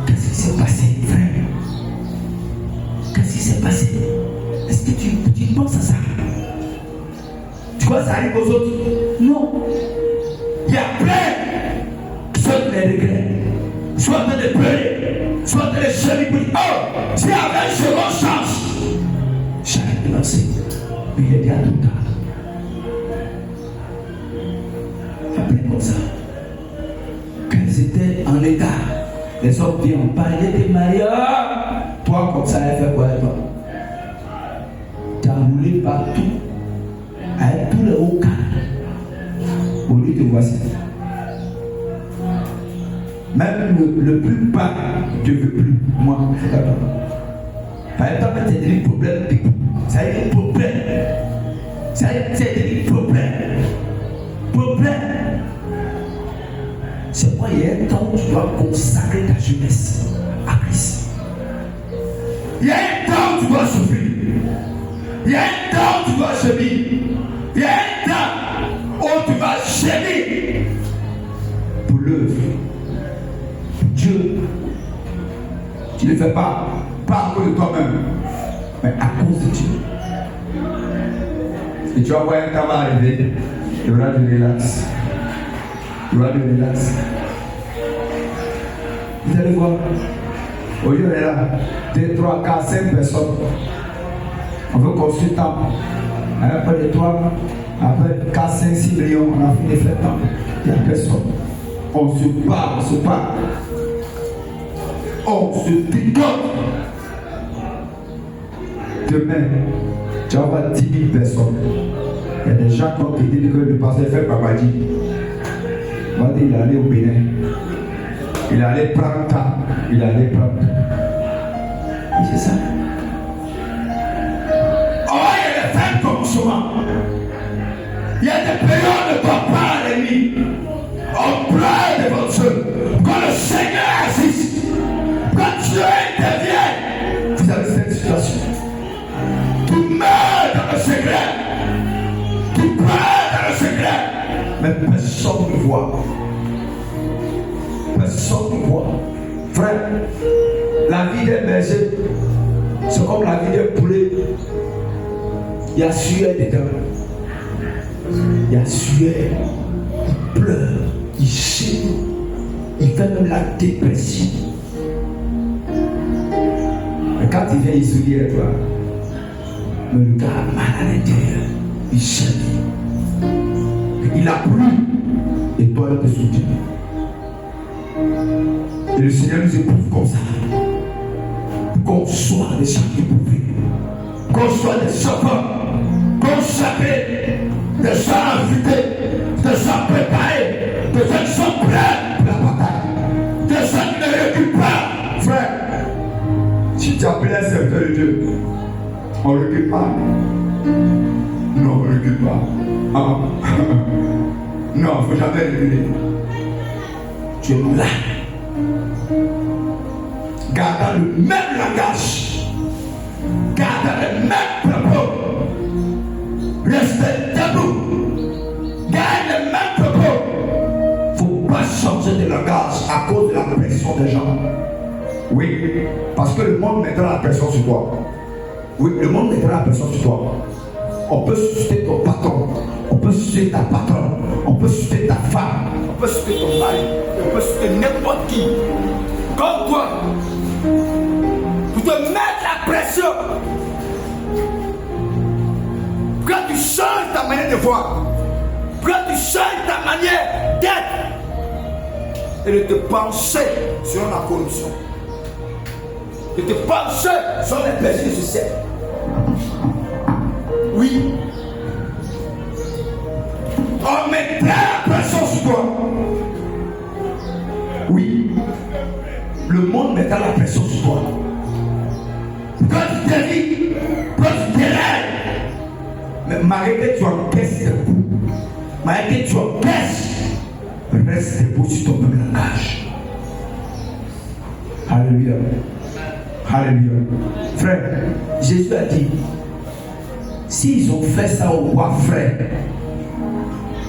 Qu'est-ce qui s'est passé, frère? Qu'est-ce qui s'est passé? Est-ce que tu penses à ça? Tu crois que ça arrive aux autres? Non. Il y a plein soit de les regrets, soit de les pleurer, soit de les gémir pour dire, oh, si avec une seconde chance, j'arrête de lancer, mais il est bien tout tard. Après comme ça, quand ils étaient en état, les hommes viennent en parler, ils étaient mariés, toi comme ça, elle fait quoi toi? Tu as roulé partout, avec tous les hauts cas. Au lieu de voici. Même le plus bas, je ne veux plus. Moi, c'est pas grave. Par exemple, c'est des problèmes. Ça a été un problème. Ça a été un problème. C'est pourquoi il y a un temps où tu dois consacrer ta jeunesse à Christ. Il y a un temps où tu dois souffrir. Il y a un temps où tu dois gémir. Il y a un temps où tu vas gémir pour l'œuvre. Dieu, tu ne le fais pas à cause de toi-même, mais à cause de Dieu. Et tu vas voir un temps va arriver, il y aura du relax. Vous allez voir, aujourd'hui on est là, 2, 3, 4, 5 personnes. On veut construire tant. Après les 3, après 4, 5, 6 millions, on a fini de faire tant. Il n'y a personne. On se bat. On se picote. Demain, tu vas avoir 10 000 personnes. Il y a des gens qui ont dit que le pasteur fait Babadi. Il est allé au Bénin. Il est allé prendre temps. Et c'est ça. Oh, il y a des femmes comme souvent. Il y a des périodes de papa à l'ennemi. On pleure devant Dieu. Quand le Seigneur assiste, quand Dieu intervient, vous avez cette situation. Tu meurs dans le secret. Tu pleures dans le secret. Mais personne ne voit. Frère, la vie des bergers, c'est comme la vie des poulets. Il y a sueur dedans. Il y a sueur. Il pleure. Il chie. Il fait même la dépression. Mais quand il vient, il sourit à toi. Mais le gars a mal à l'intérieur. Il sait. Il a plu. Et toi, il te soutient. Et le Seigneur nous éprouve comme ça. Qu'on soit des gens éprouvés. Qu'on soit des enfants. Qu'on soit des gens invités. Des gens préparés. Des gens qui sont prêts pour la bataille. Des gens qui ne reculent pas. Frère, si tu appelles un serviteur de Dieu, on ne recule pas. Non, on ne recule pas. Ah. Non, il ne faut jamais reculer. Tu es là. Gardant le même langage. Gardant le même propos. Restez debout. Gardez le même propos. Il ne faut pas changer de langage à cause de la pression des gens. Oui, parce que le monde mettra la pression sur toi. Oui, le monde mettra la pression sur toi. On peut susciter ton patron, on peut susciter ta patronne, on peut susciter ta femme, on peut susciter ton mari, on peut susciter n'importe qui. Comme toi, pour te mettre la pression. Quand tu changes ta manière de voir, quand tu changes ta manière d'être et de te pencher sur la corruption. De te pencher sur les plaisirs de ce siècle. Oui. On mettra la pression sur toi. Oui. Le monde mettra la pression sur toi. Quand tu te dis, quand tu te lèves, mais malgré que tu encaisses tes coups, malgré que tu encaisses, reste debout sur ton même langage. Alléluia. Alléluia. Frère, Jésus a dit, s'ils ont fait ça au roi frère,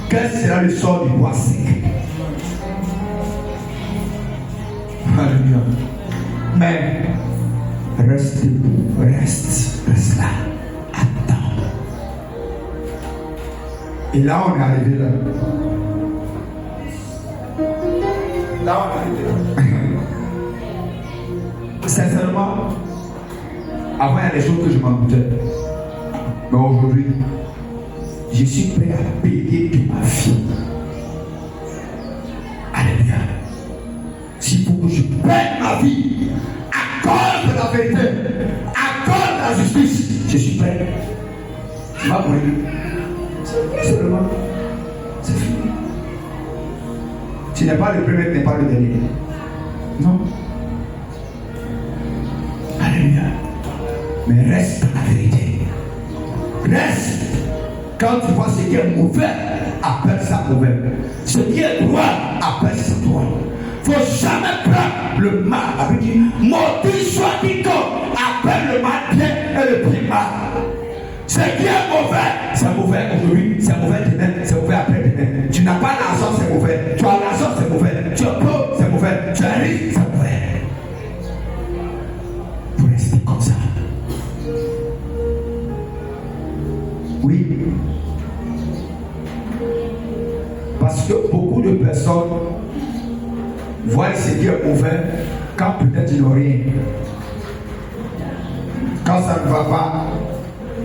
quel sera le sort du roi sec? Alléluia. Mais reste debout, reste là, attends. Et là on est arrivé là. Là on est arrivé là. Sincèrement, avant il y a des choses que je m'en doutais. Mais aujourd'hui, je suis prêt à payer toute ma vie. Alléluia. S'il faut que je paye ma vie à cause de la vérité, à cause de la justice, je suis prêt. Je vais mourir. Seulement, c'est fini. Tu n'es pas le premier, tu n'es pas le dernier. Non. Alléluia. Mais reste dans la vérité. Reste. Quand tu vois ce qui est mauvais, appelle ça mauvais. Ce qui est droit, appelle ça droit. Il ne faut jamais prendre le mal. Avec dit, maudit soit quiconque, appelle le mal bien et le bien mal. Ce qui est mauvais, c'est mauvais aujourd'hui, c'est mauvais demain, c'est mauvais après-demain. Tu n'as pas l'argent, c'est mauvais. Tu as l'argent, c'est mauvais. Tu es pauvre, c'est mauvais. Tu es riche, c'est mauvais. Vous restez comme ça. Oui. Parce que beaucoup de personnes voient ce qui est mauvais quand peut-être ils n'ont rien. Quand ça ne va pas,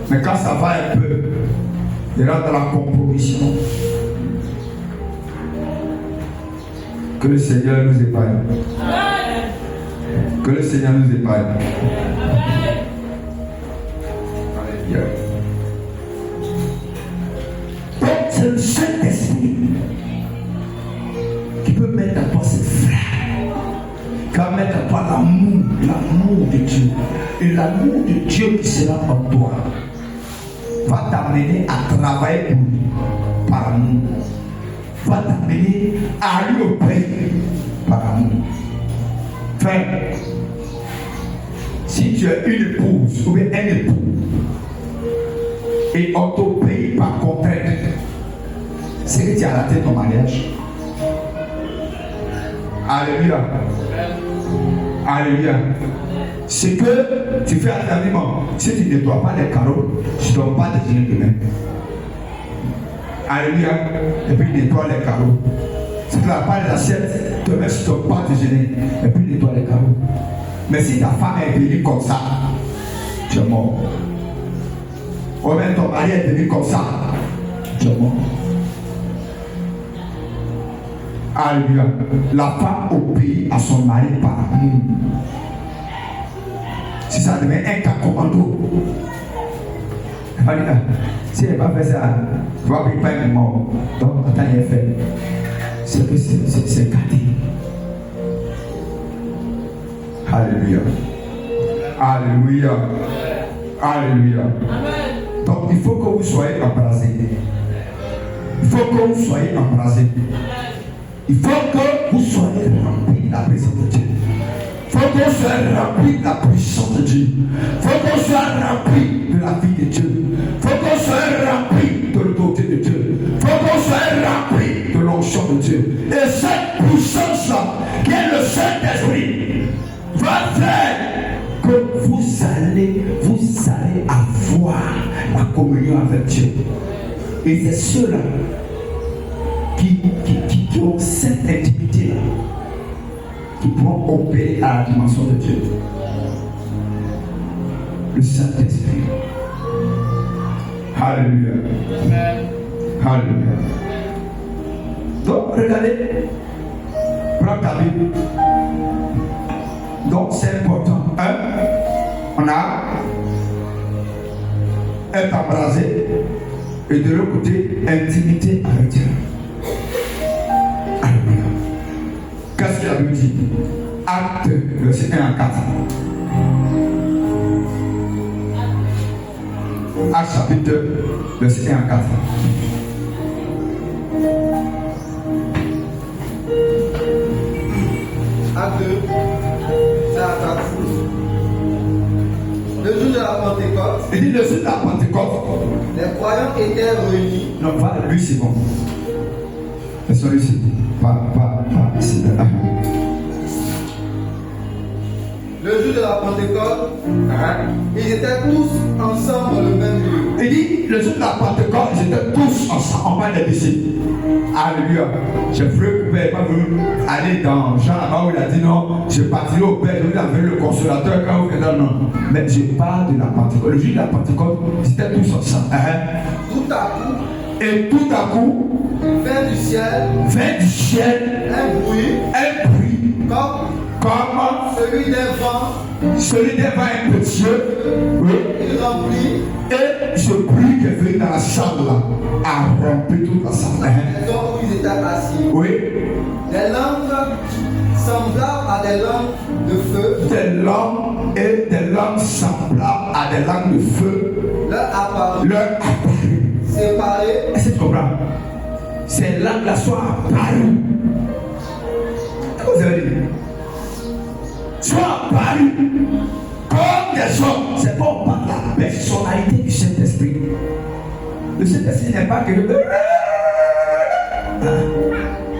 mais quand ça va un peu, ils rentrent dans la compromission. Que le Seigneur nous épargne. Que le Seigneur nous épargne. Alléluia. Donc c'est le Saint-Esprit qui peut mettre à toi ses frères, qui va mettre à toi l'amour de Dieu. Et l'amour de Dieu qui sera en toi va t'amener à travailler pour lui par amour. Va t'amener à lui obéir par amour. Frère, si tu es une épouse ou bien un époux et on t'obéit par contrainte, c'est que tu as raté ton mariage. Alléluia. Alléluia. C'est que tu fais attention. Si tu ne nettoies pas les carreaux, tu ne dois pas déjeuner demain. Alléluia. Et puis nettoie les carreaux. Si tu n'as pas les assiettes, demain tu ne dois pas déjeuner. Et puis nettoie les carreaux. Mais si ta femme est venue comme ça, tu es mort. Oh, mais ton mari est devenu comme ça. Tu es mort. Alléluia. La femme obéit à son mari par amour. Si ça devient un cas commando, si elle n'a pas fait ça, tu vas payer pas un mort. Donc, attends, il est fait. C'est que c'est gâté. Alléluia. Alléluia. Alléluia. Donc, il faut que vous soyez embrasés. Il faut que vous soyez embrasés. Il faut que vous soyez remplis de la présence de Dieu. Il faut que vous soyez remplis de la puissance de Dieu. Il faut que vous soyez remplis de la vie de Dieu. Il faut que vous soyez remplis de l'autorité de Dieu. Il faut que vous soyez remplis de l'onction de Dieu. Et cette puissance-là, qui est le Saint-Esprit, va faire que vous allez avoir la communion avec Dieu. Et c'est ceux-là qui ont cette intimité-là qui pourront opérer à la dimension de Dieu. Le Saint-Esprit. Alléluia. Alléluia. Donc, regardez. Prends ta Bible. Donc, c'est important. On a être embrasé et de l'autre côté, intimité avec Dieu. Alléluia. Qu'est-ce qu'il a dit? Acte verset 1 à 4. Acte chapitre 2, verset 1 à 4. Acte 2, 1 à 4. Le jour de la Pentecôte. Il dit le jour de la Pentecôte. Les croyants étaient réunis. Non, pas lui, c'est bon. Celui-ci. Pas, c'est là. Le jour de la Pentecôte, ils étaient tous ensemble dans le même lieu. Il dit, le jour de la Pentecôte, ils étaient tous ensemble, en bas des disciples. Alléluia. J'ai cru que Père pas voulu aller dans Jean là-bas où il a dit non, je partirai au Père, je lui avais le consolateur quand vous êtes non. Mais je parle de la Pentecôte. Le jour de la Pentecôte, ils étaient tous ensemble. Tout à coup, et tout à coup, vint du ciel, un bruit, comme celui d'un vent impétueux, il remplit, et ce bruit qui est venu dans la salle là a rempli toute la salle. Les hommes où ils étaient assis. Oui. Des langues semblables à des langues de feu. Des langues semblables à des langues de feu. Leur apparut. Séparées. Est-ce que tu comprends? Ces langues-là sont apparues. Qu'est-ce que vous avez dit? Sont apparues comme des hommes. C'est pas par la personnalité du Saint-Esprit. Le Saint-Esprit n'est pas que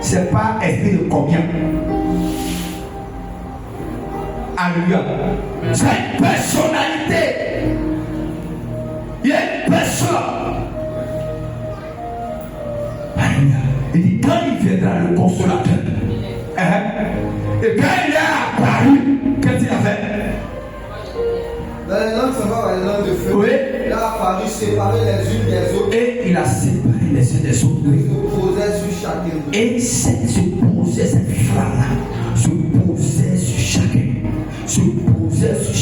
c'est pas esprit de combien. Alléluia. C'est une personnalité. Il y a une personne. Alléluia. Il dit quand il viendra le consolateur. Et quand il est apparu, qu'est-ce qu'il a fait? Dans les langues semblables à des langues de feu. Oui. Il a apparu séparé les unes des autres. Et il a séparé les unes des autres. Il se posait sur chacun. Et cette flamme-là se posait sur chacun. Se posait sur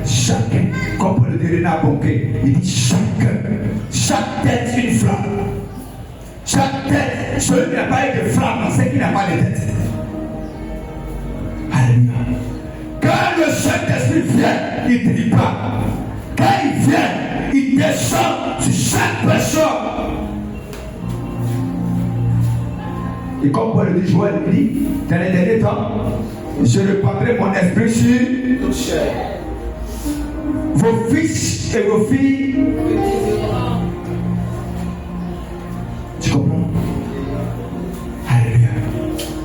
chacun. Comme le dirait Nabonké, il dit chacun. Chaque tête une flamme. Chaque tête, celui qui n'a pas eu de flamme, c'est qu'il n'a pas de tête. Alléluia. Quand le Saint-Esprit vient, il ne dit pas. Quand il vient, il descend sur chaque personne. Et comme Paul le dit, Joël le dit, dans les derniers temps, je répandrai mon esprit sur toute chair. Vos fils et vos filles. Tu comprends? Alléluia.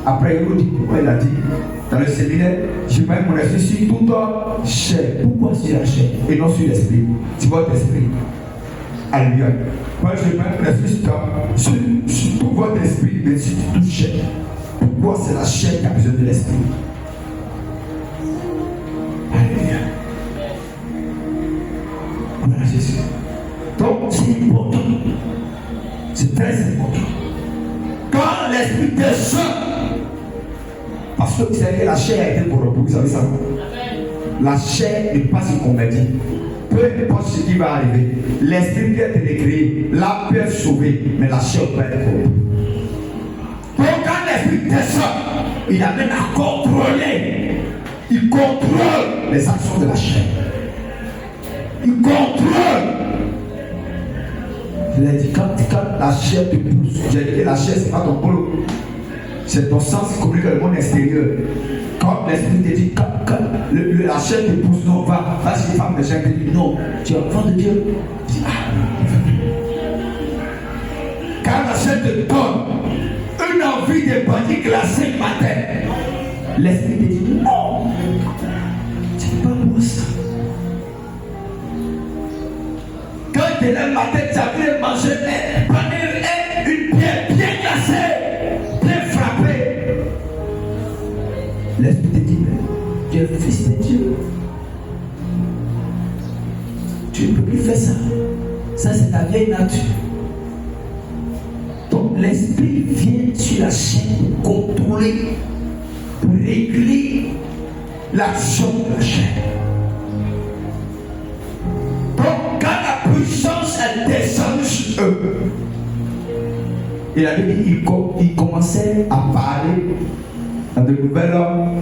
Après, il nous dit pourquoi il a dit dans le séminaire, je mets mon esprit sur toute chair. Pourquoi sur la chair et non sur l'esprit? Sur votre esprit. Alléluia. Moi, je mets mon esprit sur tout votre esprit, mais sur toute chair. Pourquoi c'est la chair qui a besoin de l'esprit? Alléluia. On a Jésus. C'est très important. Quand l'esprit descend, parce que vous savez que la chair a été corrompue, vous savez ça? La chair ne peut pas se convertir. Peu importe ce qui va arriver, l'esprit peut être recréé, l'âme peut être sauvée, mais la chair peut être corrompue. Donc quand l'esprit descend, il amène à contrôler. Il contrôle les actions de la chair. Il contrôle. Je l'ai dit, quand la chair te pousse, j'ai dit que la chair, c'est pas ton boulot. C'est ton sens qui communique le monde extérieur. Quand l'esprit te dit, quand la chair te pousse, non, va chez les femmes, les gens te disent, non, tu es enfant de Dieu. Tu dis, quand la chair te donne une envie de bandit glacé le matin, l'esprit te dit, non, c'est pas pour ça. Quand tu es là le matin, tu as voulu manger une pierre bien glacée, bien frappée. L'esprit te dit, mais tu es fils de Dieu. Tu ne peux plus faire ça. Ça, c'est ta vieille nature. Donc, l'esprit vient sur la chaîne pour contrôler, pour régler l'action de la chaîne. Donc, quand la puissance elle descend sur eux, il a dit, il commençait à parler dans de nouvelles langues,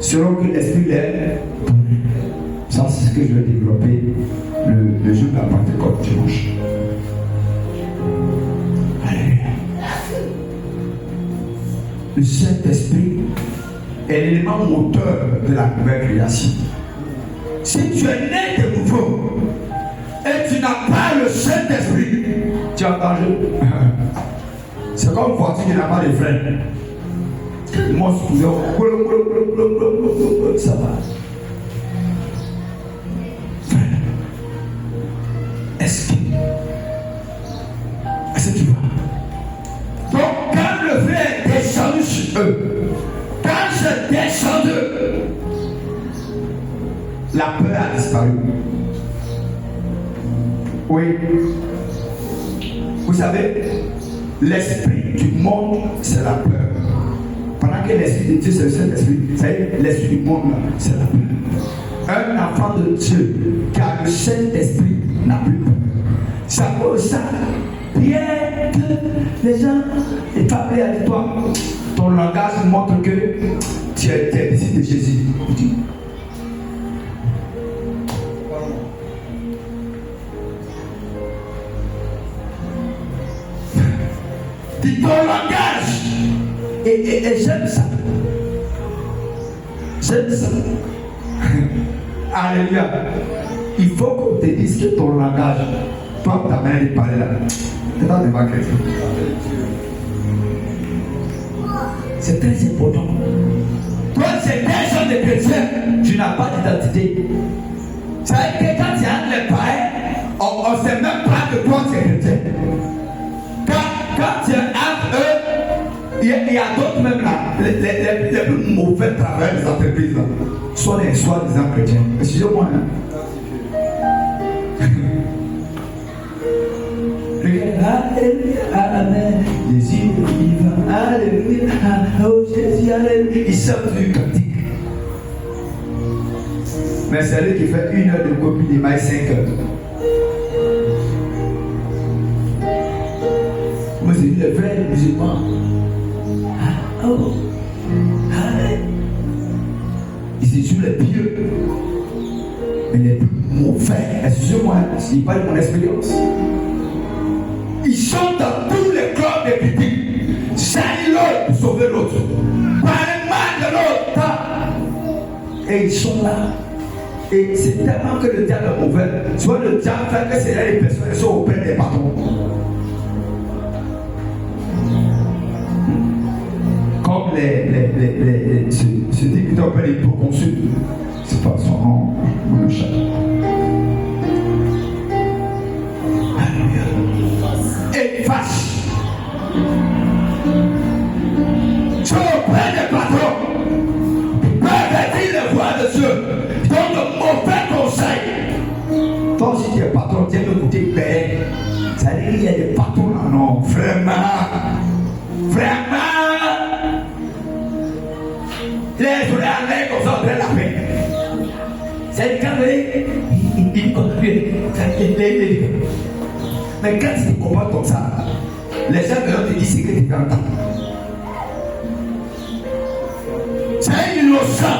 selon que l'esprit l'aide. Ça, c'est ce que je vais développer le jour de la Pentecôte dimanche. Alléluia. Le Saint-Esprit est l'élément moteur de la nouvelle création. Si tu es né de nouveau et tu n'as pas le Saint-Esprit, tu es en danger. C'est comme une voiture qui n'a pas de frein. Moi, ça va. Est-ce que tu vois? Donc, quand le feu est descendu sur eux, quand je descendu, la peur a disparu. Oui. Vous savez, l'esprit du monde, c'est la peur. Pendant que l'esprit de Dieu, c'est le Saint-Esprit, vous savez, l'esprit du monde, c'est la peur. Un enfant de Dieu qui a le Saint-Esprit n'a plus peur. Ça pour ça, bien que les gens aient parlé à toi, ton langage montre que tu es disciple de Jésus. Dis ton langage. Et j'aime ça. J'aime ça. Alléluia. Il faut qu'on te dise que ton langage, toi, ta mère, il parlait là. C'est dans le débat chrétien. C'est très important. Toi, c'est des gens de chrétiens, tu n'as pas d'identité. Ça veut dire que quand tu as les païens, on ne sait même pas que toi, tu es chrétien. Quand tu es entre eux, il y a d'autres même là, les plus mauvais travailleurs des entreprises là, soit des soi-disant chrétiens. Excusez-moi, hein. Alléluia, amen. Jésus est vivant, alléluia, oh Jésus, alléluia. Ils sortent du cantique. Mais c'est lui qui fait 1 heure de copie des mailles 5 heures. Moi, c'est lui le vrai musulman. Oh, alléluia. Il se joue les pieux. Mais les plus mauvais, excusez-moi, il parle de mon expérience. Ils sont dans tous les clubs de critiques. Salut l'autre pour sauver l'autre. Parlez mal de l'autre. Et ils sont là. Et c'est tellement que le diable est mauvais. Soit le diable fait que c'est là les personnes qui sont auprès des patrons. Comme ce dictateur appelle les proconsuls. C'est pas son nom, mon chat. Et fâche. Tu es auprès des patrons. Pervertir les voies de Dieu. Donne de mauvais conseils. Toi aussi tu es patron, tiens le côté père. Ça veut dire qu'il y a des patrons là, non, vraiment. Les journées comme ça, on la paix. C'est quand il continue, mais quand tu te comportes comme ça, les gens te disent ce que tu entends. C'est innocent.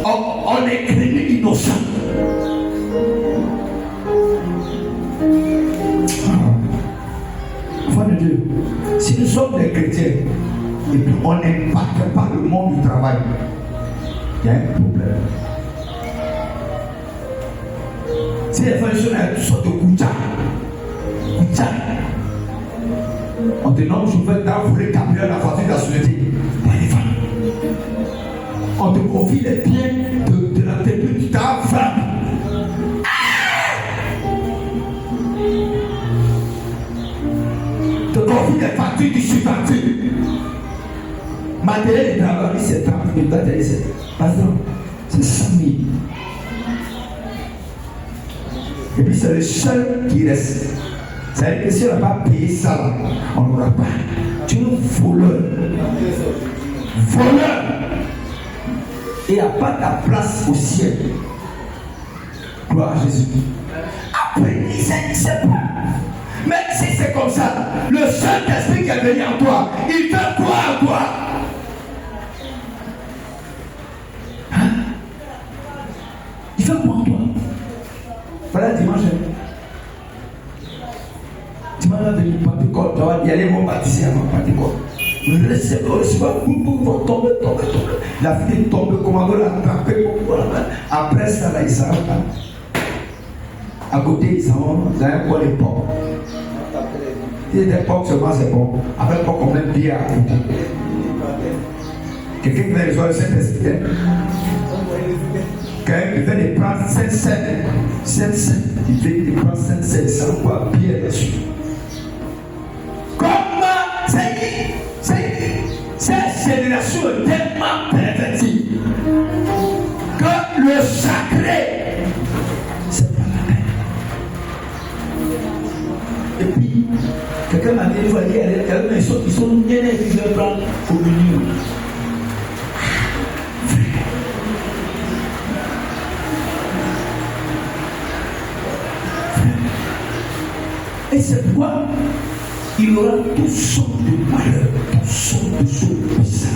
On est créé innocent. Enfant de Dieu, si nous sommes des chrétiens et puis on n'impacte pas le monde du travail, il y a un problème. Si les femmes sont toutes sortes de Koucha, on te nomme chauffeur d'un volet camion à la voiture de la société. On te confie les biens de la tribu du temps femme. Te confie les factures du subventure. Matériel de travail, c'est 30 000 batailles. Pardon, c'est 100 000. Et puis c'est le seul qui reste. Ça veut dire que si on n'a pas payé ça, on n'aura pas. Tu es un voleur. Voleur. Et il n'y a pas ta place au ciel. Gloire à Jésus. Après, il ne sait pas. Mais si c'est comme ça, le Saint-Esprit qui est venu en toi, il fait quoi en toi? Hein? Il fait quoi en toi? Voilà dimanche. Dimanche, on va venir Pentecôte. Il y a les mots baptisés avant Pentecôte. Le pour tomber. La fille tombe, comment on l'a attrapé. Après ça, là, il s'en va. À côté, ils s'en vont dans un coin de porc. Il y a des porcs seulement, c'est bon. Après, le porc, on met bien à côté. Quelqu'un qui vient de voir le Saint-Esprit. Quand il vient de prendre 5 cents, il vient de prendre 5 cents, ça va bien dessus. Comment cette génération est tellement pervertie que le sacré, c'est pas la peine. Et puis, quelqu'un m'a dit une fois, ils sont nés qui veulent prendre communion. Et c'est pourquoi il y aura toutes sortes de malheurs, toutes sortes de choses bizarres.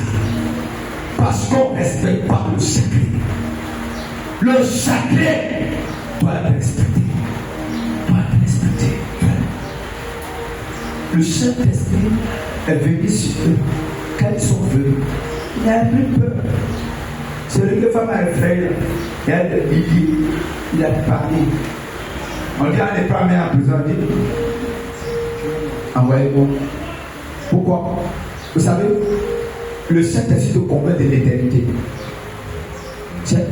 Parce qu'on ne respecte pas le sacré. Le sacré doit être respecté. Le Saint-Esprit est venu sur eux. Quand ils sont venus, il n'a plus peur. Celui que femme a effrayé, il a des milliers, il a parlé. On dit on n'est pas mis en prison, on dit envoyez-moi. Pourquoi? Vous savez, le Saint-Esprit te convainc de l'éternité.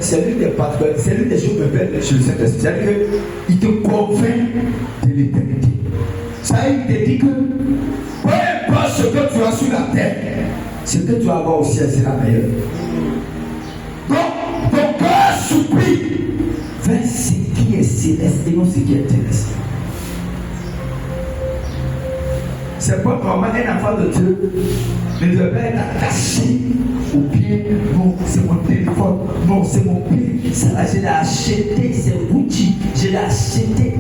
C'est l'une des patrons, c'est l'une des choses que fait sur le Saint-Esprit. C'est-à-dire qu'il te convainc de l'éternité. Ça, il te dit que peu importe ce que tu as sur la terre, ce que tu vas avoir au ciel, c'est la meilleure. Donc, ton cœur s'oublie vers ce qui est céleste et non ce qui est terrestre. C'est pas normal, un enfant de Dieu ne devait pas être attaché au pied. Non, c'est mon téléphone. Non, c'est mon pied. Ça là, je l'ai acheté, c'est Gucci. Je l'ai acheté.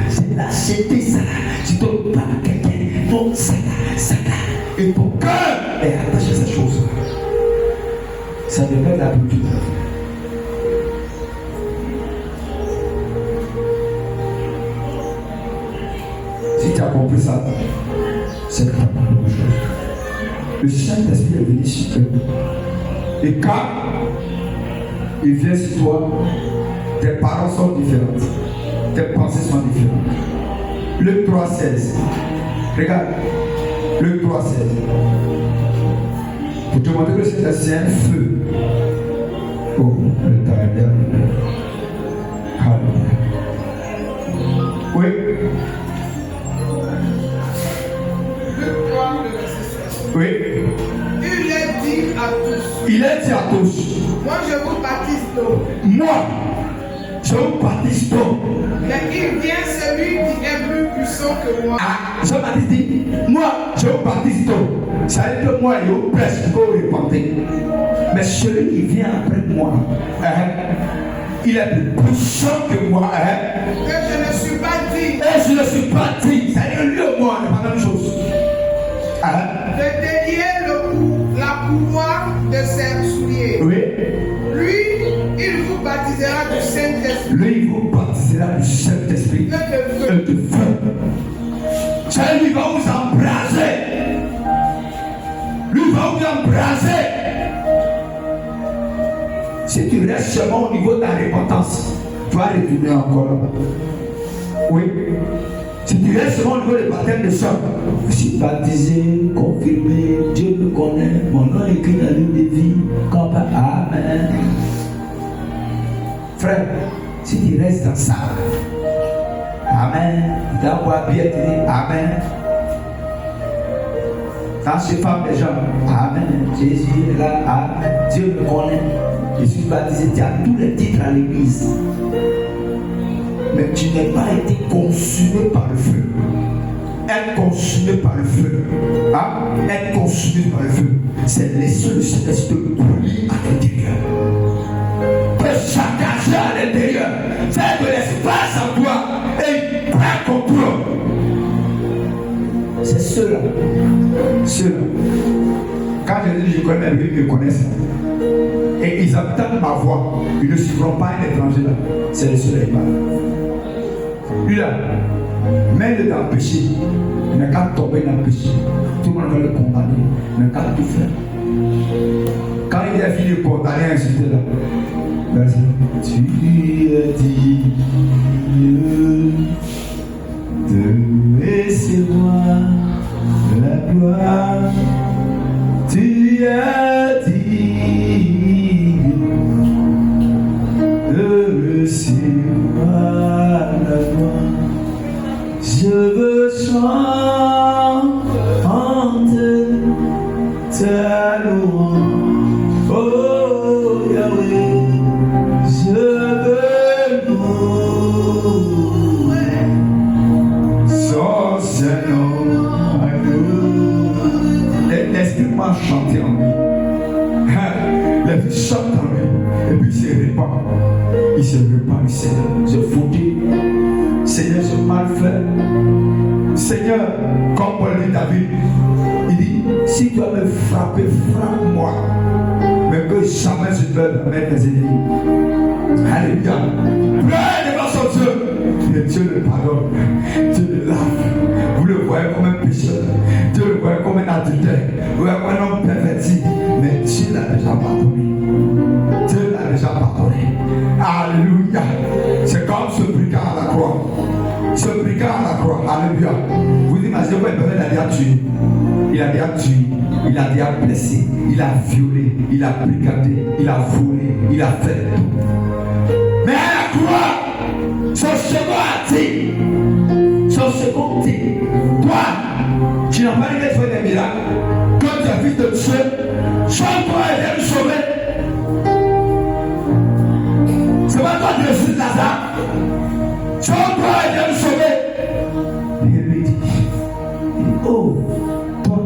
Je l'ai acheté, ça là. Tu ne donnes pas à quelqu'un. Non, ça là. Et ton cœur est attaché à cette chose. Ça devait être la plus. Si tu as compris ça, c'est que tu as compris autre chose. Le Saint-Esprit est venu sur toi. Et quand il vient sur toi, tes paroles sont différentes. Tes pensées sont différentes. Luc 3,16. Regarde. Luc 3,16. Pour te montrer que c'est un feu. Oh, le temps est bien. Alléluia. Oui. Oui. Il est dit à tous. Il est dit à tous. Moi je vous baptise d'eau. Moi, Je vous baptise d'eau. Mais il vient celui qui est plus puissant que moi. Ah, Jean-Baptiste dit, moi, je vous baptise d'eau. Ça veut dire que moi, je vous prêche pour vous répandre. Mais celui qui vient après moi, il est plus puissant que moi. Que je ne suis pas digne. Et je ne suis pas digne. Ça veut dire lui et moi, on n'est pas la même chose. De délier la couloir de ses souliers. Oui. Lui, il vous baptisera du Saint-Esprit. Lui, il vous baptisera du Saint-Esprit Et de feu. et de feu. Ça veut dire lui va vous embraser. Lui va vous embraser. Si tu restes seulement au niveau de la repentance, tu vas retourner encore là-bas. Oui. Si tu restes seulement au niveau du baptême de sang, je suis baptisé, confirmé, Dieu me connaît, mon nom est écrit dans le livre de vie. Amen. Frère, si tu restes dans ça, Amen. Tu t'envoies bien, tu dis Amen. Quand je parle des gens, Amen. Jésus est là, Amen. Dieu me connaît. Je suis baptisé, tu as tous les titres à l'église. Mais tu n'es pas été consumé par le feu. Être consumé par le feu. Être consumé par le feu. C'est laisser le Saint-Esprit brûler à l'intérieur. Peut s'engager à l'intérieur. Faire de l'espace en toi. Et il prend contrôle. C'est ceux-là. Ceux-là. Quand je dis je connais mes ils me connaissent. Et ils entendent ma voix. Ils ne suivront pas un étranger là. C'est le seul qui parle. Lui là, mets-le dans le péché. Mais quand tomber dans le péché, tout le monde va le condamner. Mais quand tout faire. Quand il a fini de condamner un sujet là, vas-y. Tu as dit de recevoir la gloire. Tu as dit de recevoir la gloire. Je veux chanter ta louange, oh Yahweh. Je veux louer son Seigneur. L'esprit m'a chanté en lui. L'esprit chante en lui. Et puis il se répand. Il se répand du Seigneur. Je foutais. Seigneur, j'ai mal fait. Seigneur, comme Paul dit David, il dit, si tu vas me frapper, frappe-moi. Mais que jamais je ne vais mettre mes ennemis. Alléluia. Pleure devant son Dieu. Et Dieu le pardonne. Dieu le lave. Vous le voyez comme un pécheur. Dieu le voyait comme un adultère. Vous le voyez comme un homme perverti. Mais Dieu l'a déjà pardonné. Dieu l'a déjà pardonné. Alléluia. C'est comme ce brigand à la croix. Ce brigand à la croix. Alléluia. Vous imaginez quoi il a déjà tué. Il a déjà tué. Il a déjà blessé. Il a violé. Il a brigandé. Il a volé. Il a fait tout. Mais à la croix, son second a dit, toi, tu n'as pas dit que tu fais des miracles. Quand tu es fils de Dieu, sauve-toi et viens me sauver. C'est pas toi qui ressuscites Lazare. Sauve-toi et viens me sauver. Et il lui dit, oh, toi,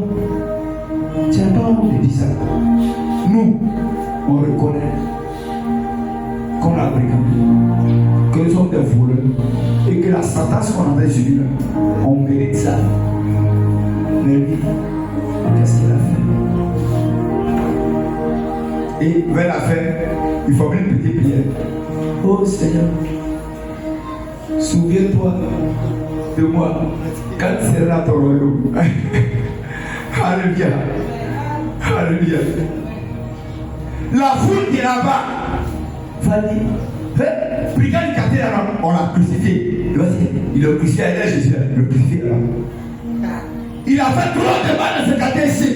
tu n'as pas honte de dire ça. Nous, on reconnaît qu'on a brigandé, que nous sommes des voleurs et que la sentence qu'on avait subie là, on mérite ça. Mais lui, qu'est-ce qu'il a fait? Et vers la fin, il faut une petite prière. Oh Seigneur, souviens-toi de moi quand tu seras dans ton royaume. Alléluia. Alléluia. La foule qui est là-bas va dire, brigand du quartier là, on l'a crucifié. Il a crucifié à Jésus, le crucifié là. Il a fait trop de mal dans ce quartier ici.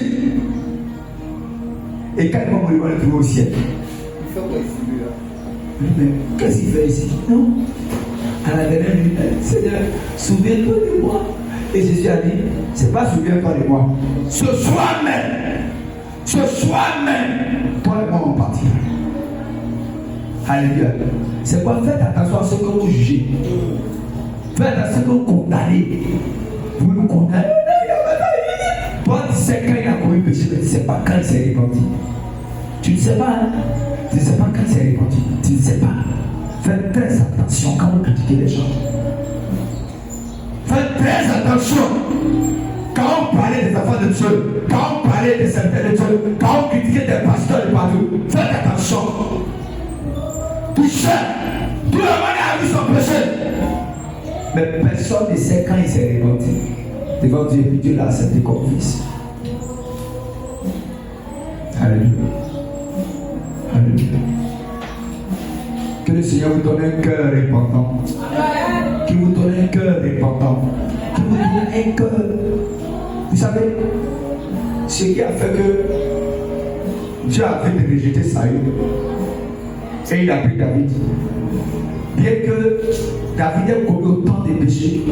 Et quand il va mourir, il va le trouver au ciel. Il fait quoi ici, lui là? Mais qu'est-ce qu'il fait ici? Non. À la dernière minute, Seigneur, souviens-toi de moi. Et Jésus a dit, c'est pas souviens-toi de moi. Ce soir même, toi et moi on partira. Alléluia. C'est quoi? Faites attention à ce que vous jugez. Faites attention à ce que vous condamnez. Vous nous condamnez. Toi, tu sais quand il a commis péché, mais tu ne sais pas quand il s'est repenti. Tu ne sais pas, hein? Tu ne sais pas quand il s'est repenti. Tu ne sais pas. Faites très attention quand vous critiquez les gens. Faites très attention quand on parlait des enfants de Dieu, quand on parlait des serviteurs de Dieu, quand on critiquait des pasteurs de partout. Faites attention. Tu sais, tout le monde a vu son péché. Mais personne ne sait quand il s'est repenti. Devant Dieu, et Dieu l'a accepté comme fils. Alléluia. Alléluia. Que le Seigneur vous donne un cœur repentant. Qu'il vous donne un cœur repentant. Qu'il vous donne un cœur. Vous savez, ce qui a fait que Dieu a fait de rejeter Saül. Et il a pris David. Bien que David ait commis autant de péchés,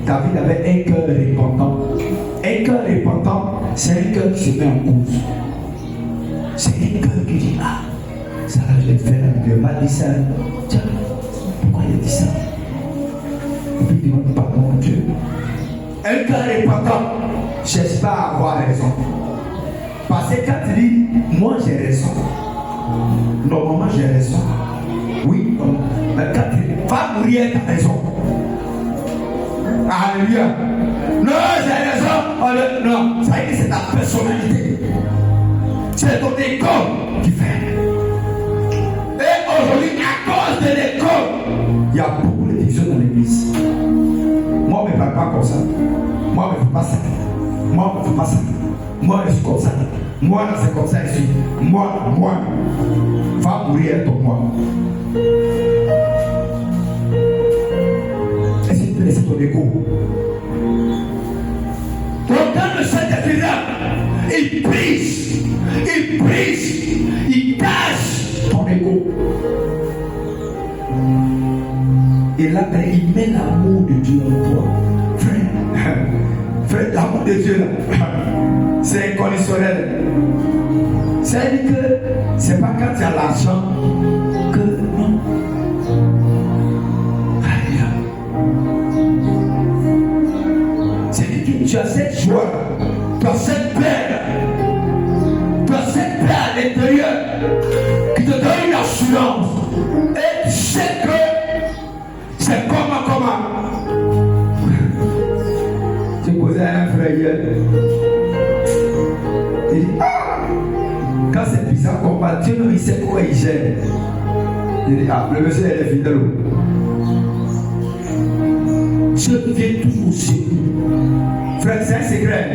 David avait un cœur repentant. Un cœur repentant, c'est un cœur qui se met en cause. C'est un cœur qui dit, ah, ça là, je vais faire avec Dieu. M'a dit ça. Tiens, pourquoi il a dit ça? Et puis il demande pardon à Dieu. Un cœur repentant, ne cherche pas à avoir raison. Parce que quand tu dis, moi j'ai raison, normalement j'ai raison. Oui, non. Mais quand tu dis, va mourir, tu as raison. Alléluia. Non, j'ai raison. Oh, non, ça veut dire que c'est ta personnalité. C'est ton école qui fait. Et aujourd'hui, à cause de l'école, il y a beaucoup de divisions dans l'église. Moi, je ne me parle pas comme ça. Moi, je ne fais pas ça. Moi, je ne fais pas ça. Moi, je suis comme ça. Moi, c'est comme ça ici. Moi. Va mourir pour moi. Est-ce que tu peux laisser ton égo? Donc, quand le Saint-Esprit là, il brise, il cache ton égo. Et là, il met l'amour de Dieu en toi. Frère, l'amour de Dieu là, c'est inconditionnel. C'est-à-dire que c'est pas quand tu as l'argent que non. C'est-à-dire que tu as cette joie, tu as cette paix, tu as cette paix à l'intérieur qui te donne une assurance. Et tu sais que c'est comment. J'ai posé à un frère hier. Il dit, quand c'est bizarre comme ça, Dieu il sait quoi il gère. Il dit, le monsieur est fidèle. Dieu vient toujours sur nous. Frère, c'est un secret.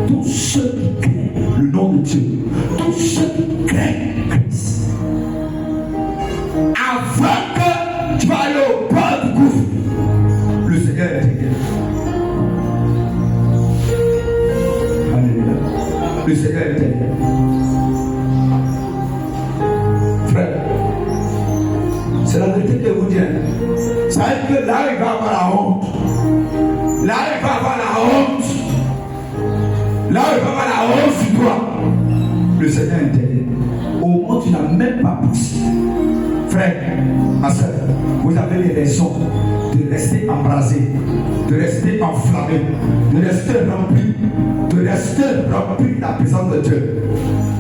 Tous ceux qui craignent le nom de Dieu, tous ceux qui craignent Christ, avant que tu vas aller au bord du gouffre, le Seigneur est derrière. Alléluia. Le Seigneur est derrière. Frère, c'est la vérité que vous dites. Ça veut dire que là, il va avoir la honte. Là, il va avoir la honte. Là, il va avoir la honte sur toi. Le Seigneur est derrière. Au moment où tu n'as même pas poussé. Frère, ma soeur, vous avez les raisons de rester embrasé, de rester enflammé, de rester rempli de la présence de Dieu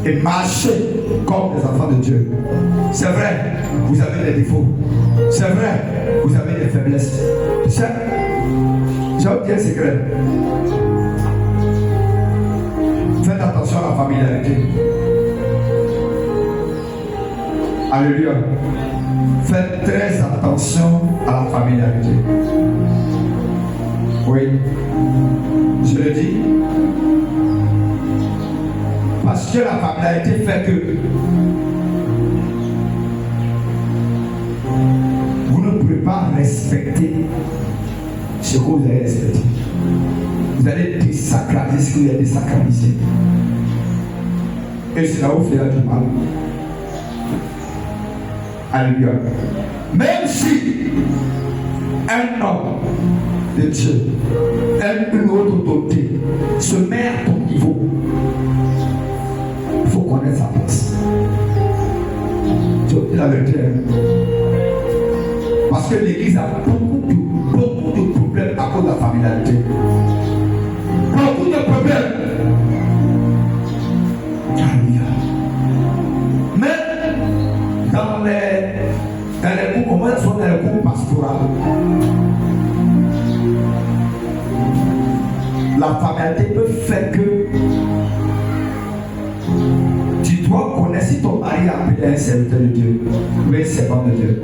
et marcher comme des enfants de Dieu. C'est vrai, vous avez des défauts. C'est vrai, vous avez des faiblesses. J'ai oublié un secret. Faites attention à la familiarité. Alléluia. Faites très attention à la familiarité. Oui, je le dis. Parce que la familiarité fait que vous ne pouvez pas respecter ce que vous avez respecté. Vous allez désacraliser ce que vous avez désacralisé. Et cela vous fera du mal. Alléluia. Même si un homme de Dieu, une autre autorité se met à ton niveau, il faut connaître sa place. Il Je vous dis la vérité. Parce que l'église a beaucoup de problèmes à cause de la familiarité. Beaucoup de problèmes. Mais dans les cours, au moins soit dans les cours pastoraux, la familiarité peut faire que tu dois connaître si ton mari a appelé un serviteur de Dieu ou un servant de Dieu.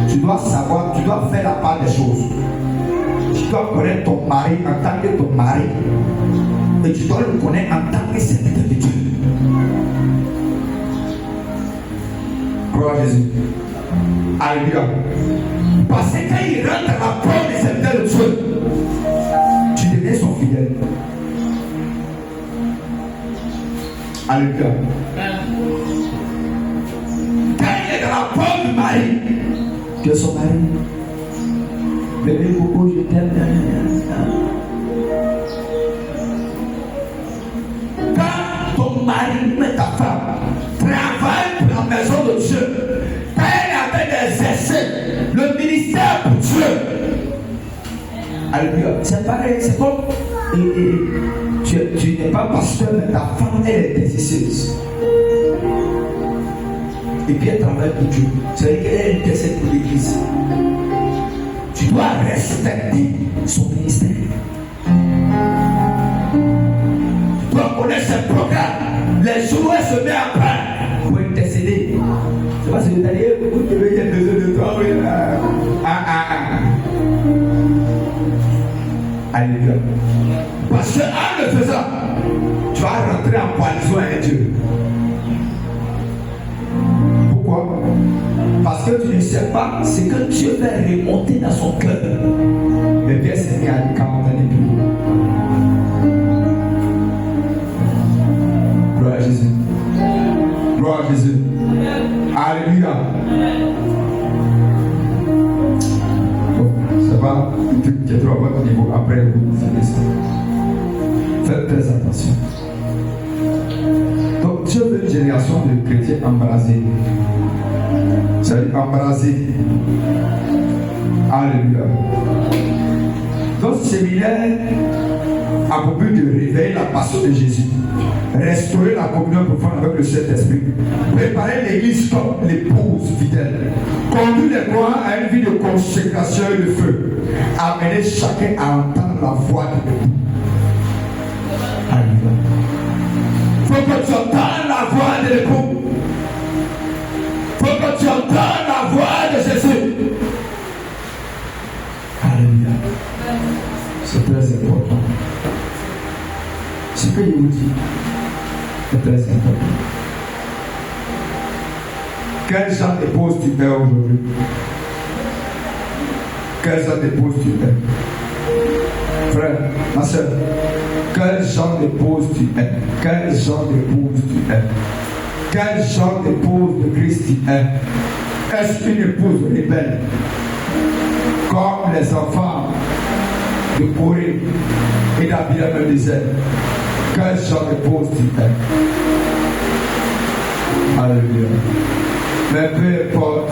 Tu dois savoir, tu dois faire la part des choses. Tu dois connaître ton mari en tant que ton mari. Et tu dois le connaître en tant que serviteur de Dieu. Gloire à Jésus. Alléluia. Parce que quand il rentre à la porte des serviteurs de Dieu, tu deviens son fidèle. Alléluia. Quand il est dans la porte du mari, tu es son mari. Bébé Coco, je t'aime. Quand ton mari met ta femme, travaille pour la maison de Dieu, quand elle avait des essais, le ministère pour Dieu. Alléluia. C'est pareil, c'est comme tu n'es pas pasteur, mais ta femme elle est intercesseuse. Et puis elle travaille pour Dieu. C'est-à-dire qu'elle intercède pour l'église. Tu dois respecter son ministère. Tu dois connaître ses programmes. Les jours où elle se met à part pour intercéder. C'est pas ce que tu as dit, vous devez y besoin de toi. Alléluia. Parce qu'en le faisant, tu vas rentrer en coalition avec Dieu. Pourquoi? Parce que tu ne sais pas ce que Dieu va remonter dans son cœur. Mais bien, c'est mis à 40 années plus. Gloire à Jésus. Gloire à Jésus. Alléluia. Ça va, tu es trop à votre niveau. Après, vous finissez. Faites très attention. Donc, Dieu veut une génération de chrétiens embrasés. C'est-à-dire embrasés. Alléluia. Donc, ce séminaire a pour but de réveiller la passion de Jésus, restaurer la communion profonde avec le Saint-Esprit, préparer l'église comme l'épouse fidèle, conduire les croyants à une vie de consécration et de feu, amener chacun à entendre la voix de Dieu. Alléluia. Il faut que tu entendes la voix de l'époux. Il faut que tu entendes la voix de Jésus. Alléluia. C'est très important. Ce que je vous dis est très important. Quel genre d'épouse tu es aujourd'hui? Quel genre d'épouse tu es? Frère, ma soeur, quel genre d'épouse tu es? Quel genre d'épouse tu es? Quel genre d'épouse de Christ tu es? Est-ce une épouse rebelle? Comme les enfants de Corée et d'Abraham me disaient, quel genre d'épouse tu es? Alléluia. Mais peu importe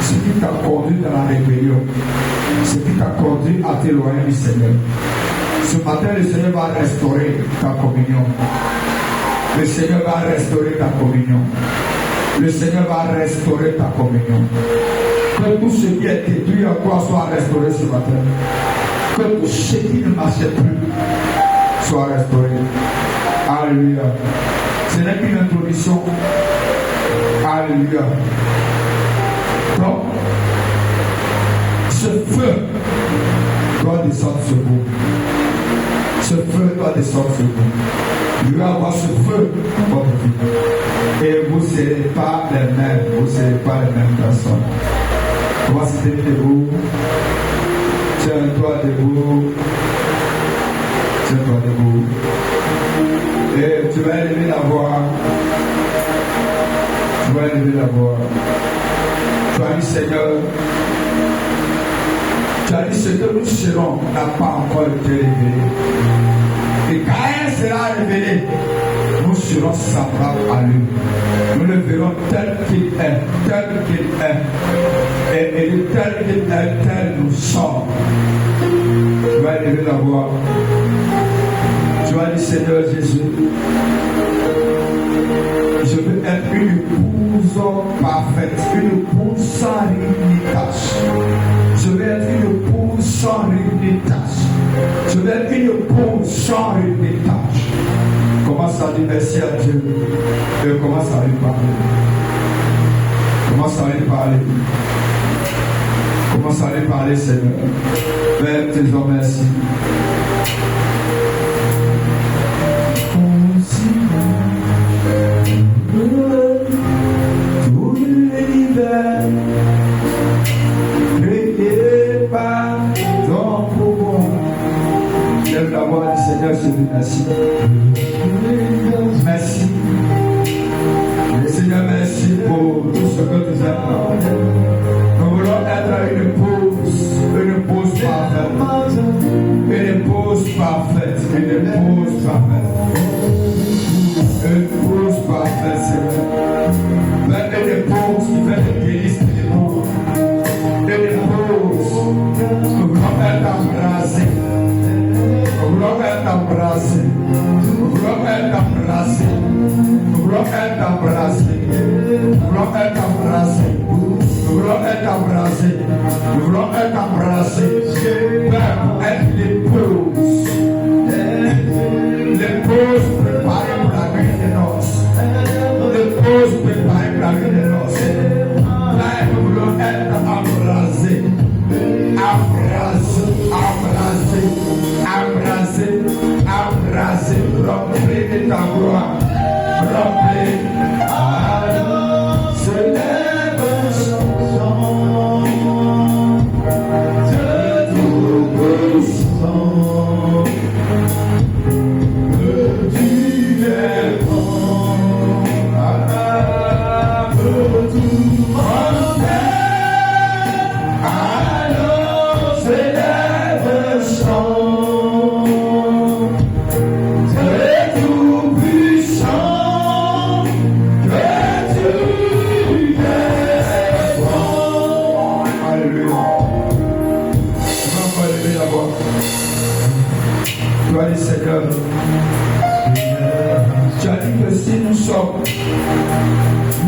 ce qui t'a conduit dans la rébellion, ce qui t'a conduit à t'éloigner du Seigneur. Ce matin, le Seigneur va restaurer ta communion. Le Seigneur va restaurer ta communion. Le Seigneur va restaurer ta communion. Que tout ce qui est détruit en toi soit restauré ce matin. Que tout ce qui ne marchait plus soit restauré. Alléluia. Ce n'est qu'une introduction. Alléluia. Donc, ce feu doit descendre sur vous. Ce feu doit descendre sur vous. Je vais avoir ce feu dans votre vie. Et vous ne serez pas les mêmes. Vous ne serez pas les mêmes personnes. On va se tenir debout. Tiens-toi debout. Tiens-toi debout. Et tu vas élever la voix. Tu vas élever la voix. Tu as dit, Seigneur, tu as dit ce que nous serons n'a pas encore été révélé. Et quand elle sera révélée, nous serons semblables à lui. Nous le verrons tel qu'il est, et de tel qu'il est, tel nous sommes. Tu vas élever la voix. Tu vas dire, Seigneur Jésus, je veux être une épouse parfaite, une épouse sans ride ni tache. Je veux être une épouse sans ride ni tache. Je veux être une épouse sans ride ni tache. Commence à dire merci à Dieu et commence à lui parler. Commence à lui parler. Commence à lui parler, Seigneur. Père, tes hommes, merci. Tout l'univers créé par ton pouvoir. Lève la voix du Seigneur, je dis merci. Merci. Et Seigneur, merci pour tout ce que tu as fait. Nous voulons être une épouse parfaite. Une épouse parfaite. Une épouse parfaite. Une épouse parfaite, Seigneur. Mais une épouse qui fait des délices de l'amour. Une épouse. Nous voulons être embrassés. Nous voulons être embrassés. Nous voulons être embrassés. Nous voulons être embrassés. Nous voulons être embrassés. Nous voulons être embrassés. Nous voulons être embrassés. Père, pour être l'épouse. L'épouse préparée pour la nuit des noces. L'épouse préparée pour la nuit des noces. Père, nous voulons être embrassés. Embrassés. Embrassés. Embrassés. Embrassés. Remplis de ta gloire. Remplis. Alors, se lève un chant de tout puissant, de Dieu est bon, de tout monter. Alors, se lève un chant de tout puissant. Tu as dit, Seigneur, tu as dit que si nous sommes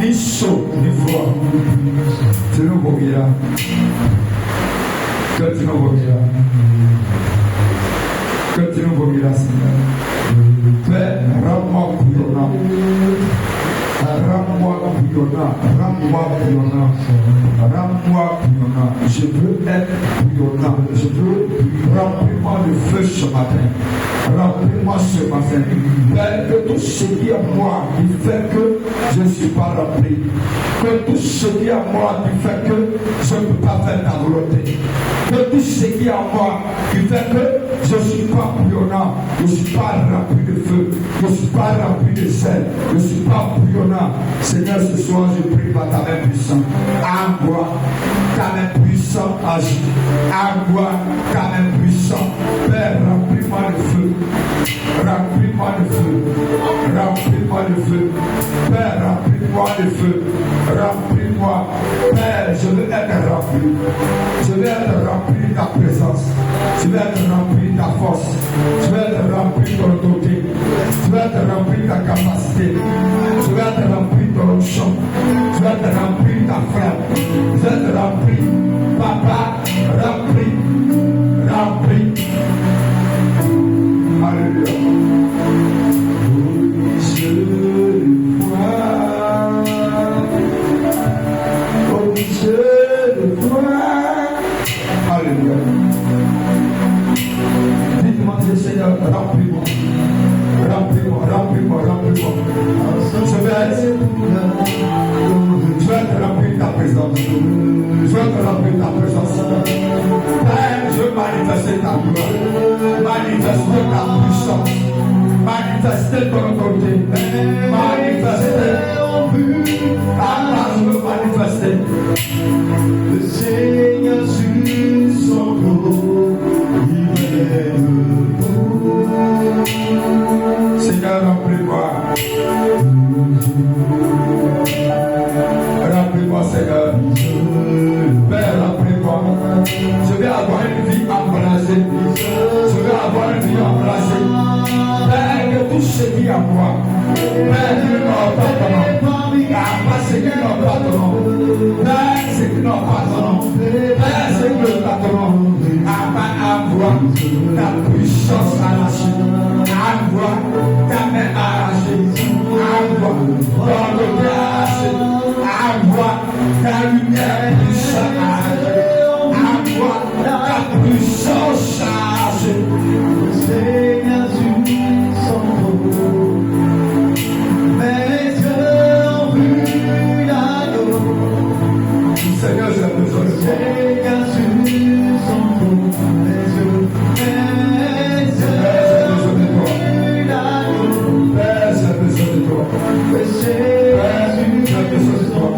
ni chauds ni froids, tu nous reviendras. Que tu nous reviendras. Que tu nous reviendras, Seigneur. Père, rends-moi bouillonnant. Rends-moi bouillonnant. Rends-moi bouillonnant. Rends-moi bouillonnant. Je veux être bouillonnant. Je veux remplir-moi de feu ce matin. Remplis-moi ce matin. Père, que tout ce qui est en moi qui fait que je ne suis pas rempli. Que tout ce qui est en moi qui fait que je ne peux pas faire ta volonté. Que tout ce qui est en moi qui fait que je ne suis pas bouillonnant. Je ne suis pas rempli de feu. Je ne suis pas rempli de sel. Je ne suis pas bouillonnant. Seigneur, ce soir, je prie par ta main puissante. Envoie ta main puissante agit. Envoie ta main puissante. Père, remplis-moi de feu. Remplis-moi de feu. Remplis-moi de feu. Père, remplis-moi de feu. Remplis-moi. Père, je veux être rempli. Je veux être rempli de ta présence. Je veux être rempli de ta force. Je veux être rempli de ton autorité. Je veux être rempli de ta capacité. Je veux être rempli de ton onction. Je veux être rempli de ta flamme. Je veux être rempli. Papa, rempli. Rempli. Alléluia. Je le vois. Oh, je le vois. Alléluia. Dites-moi, Seigneur, remplis-moi. Remplis-moi, remplis-moi, remplis-moi. Je vais être rempli de ta présence. Je veux être rempli de ta présence. Père, je veux manifester ta gloire. Manifester ta puissance. Manifester ton autorité. Manifester ta grâce. Je veux manifester. Le Seigneur sur son dos, il est debout. Seigneur, remplis-moi. chéri à moi. Père, qui n'ont pas ton nom. Pas ceux qui n'ont pas ton nom. Père, ceux qui n'ont pas ton nom. Père, ceux qui n'ont pas ton nom. Envoie ta puissance arrachée. Envoie ta main arrachée. Envoie ton regard arraché. Envoie ta lumière puissante arrachée. Envoie ta puissance arrachée. Seigneur, tu son beau. Mes yeux ont vu l'agneau. Seigneur, j'ai besoin de toi. Seigneur, tu son beau. Mes yeux ont vu l'agneau. Père, j'ai besoin de toi. Père, j'ai besoin de toi.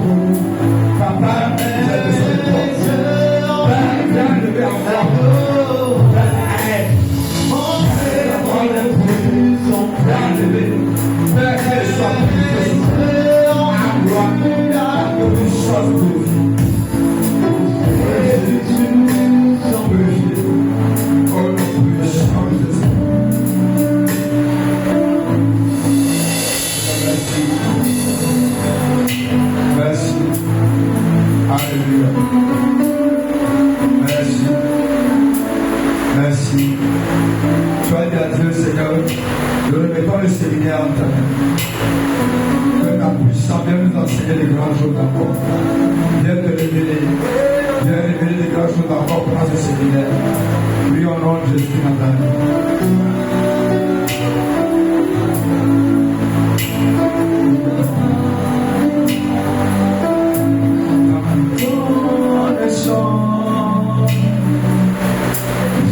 Papa, j'ai besoin de toi. Père, viens lever en moi. Père, que je sois plus en gloire, que tu sois glorifié. Oh, non, puissant Jésus. Merci. Alléluia. Merci. Merci. Tu as dit à Dieu, Seigneur, ne remettons le séminaire en ta main. Que ta puissance vienne nous enseigner les grandes choses encore. Viens te révéler. Viens révéler les grandes choses encore pendant ce séminaire. Oui, au nom de Jésus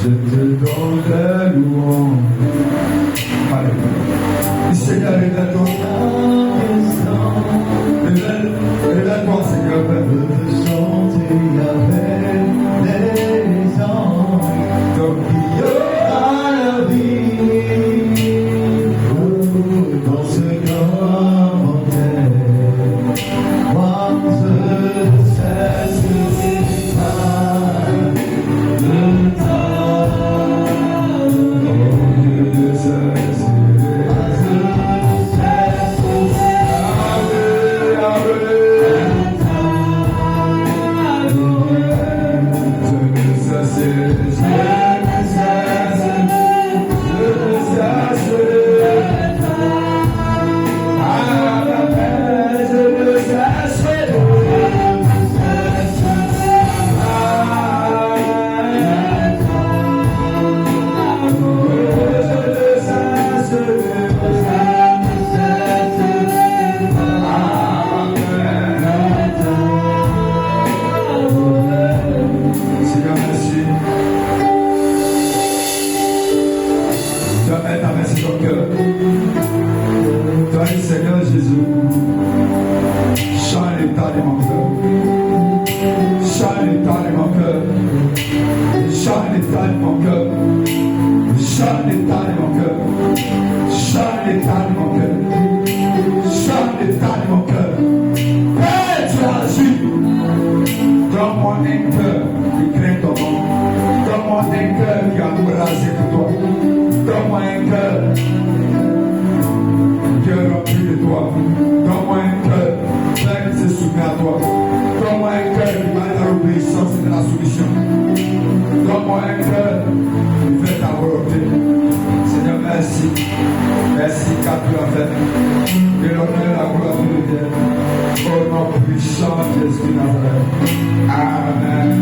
je te donne la louange. Alléluia. Seigneur, révèle-toi. Révèle-toi, Seigneur. Chanter avec les anges. Donc, À la vie, dans ce grand montagne, moi je cesse pas le temps. je cesse. Seigneur Jésus, change l'état de mon cœur. Change l'état de mon cœur. Change l'état de mon cœur. Change l'état de mon cœur. Change l'état de mon cœur. Change l'état de mon cœur. Père, tu as agi. Donne-moi un cœur qui craint ton nom. Donne-moi un cœur qui a embrassé pour toi. Donne-moi un cœur rempli de toi. Donne-moi un cœur plein qui se soumet à toi. Donne-moi un cœur qui va dans l'obéissance et dans la soumission. Donne-moi un cœur qui fait ta volonté. Seigneur, merci. Merci car tu as fait. Que l'honneur et la gloire te reviennent. Au nom puissant de Jésus Nazareth. Amen.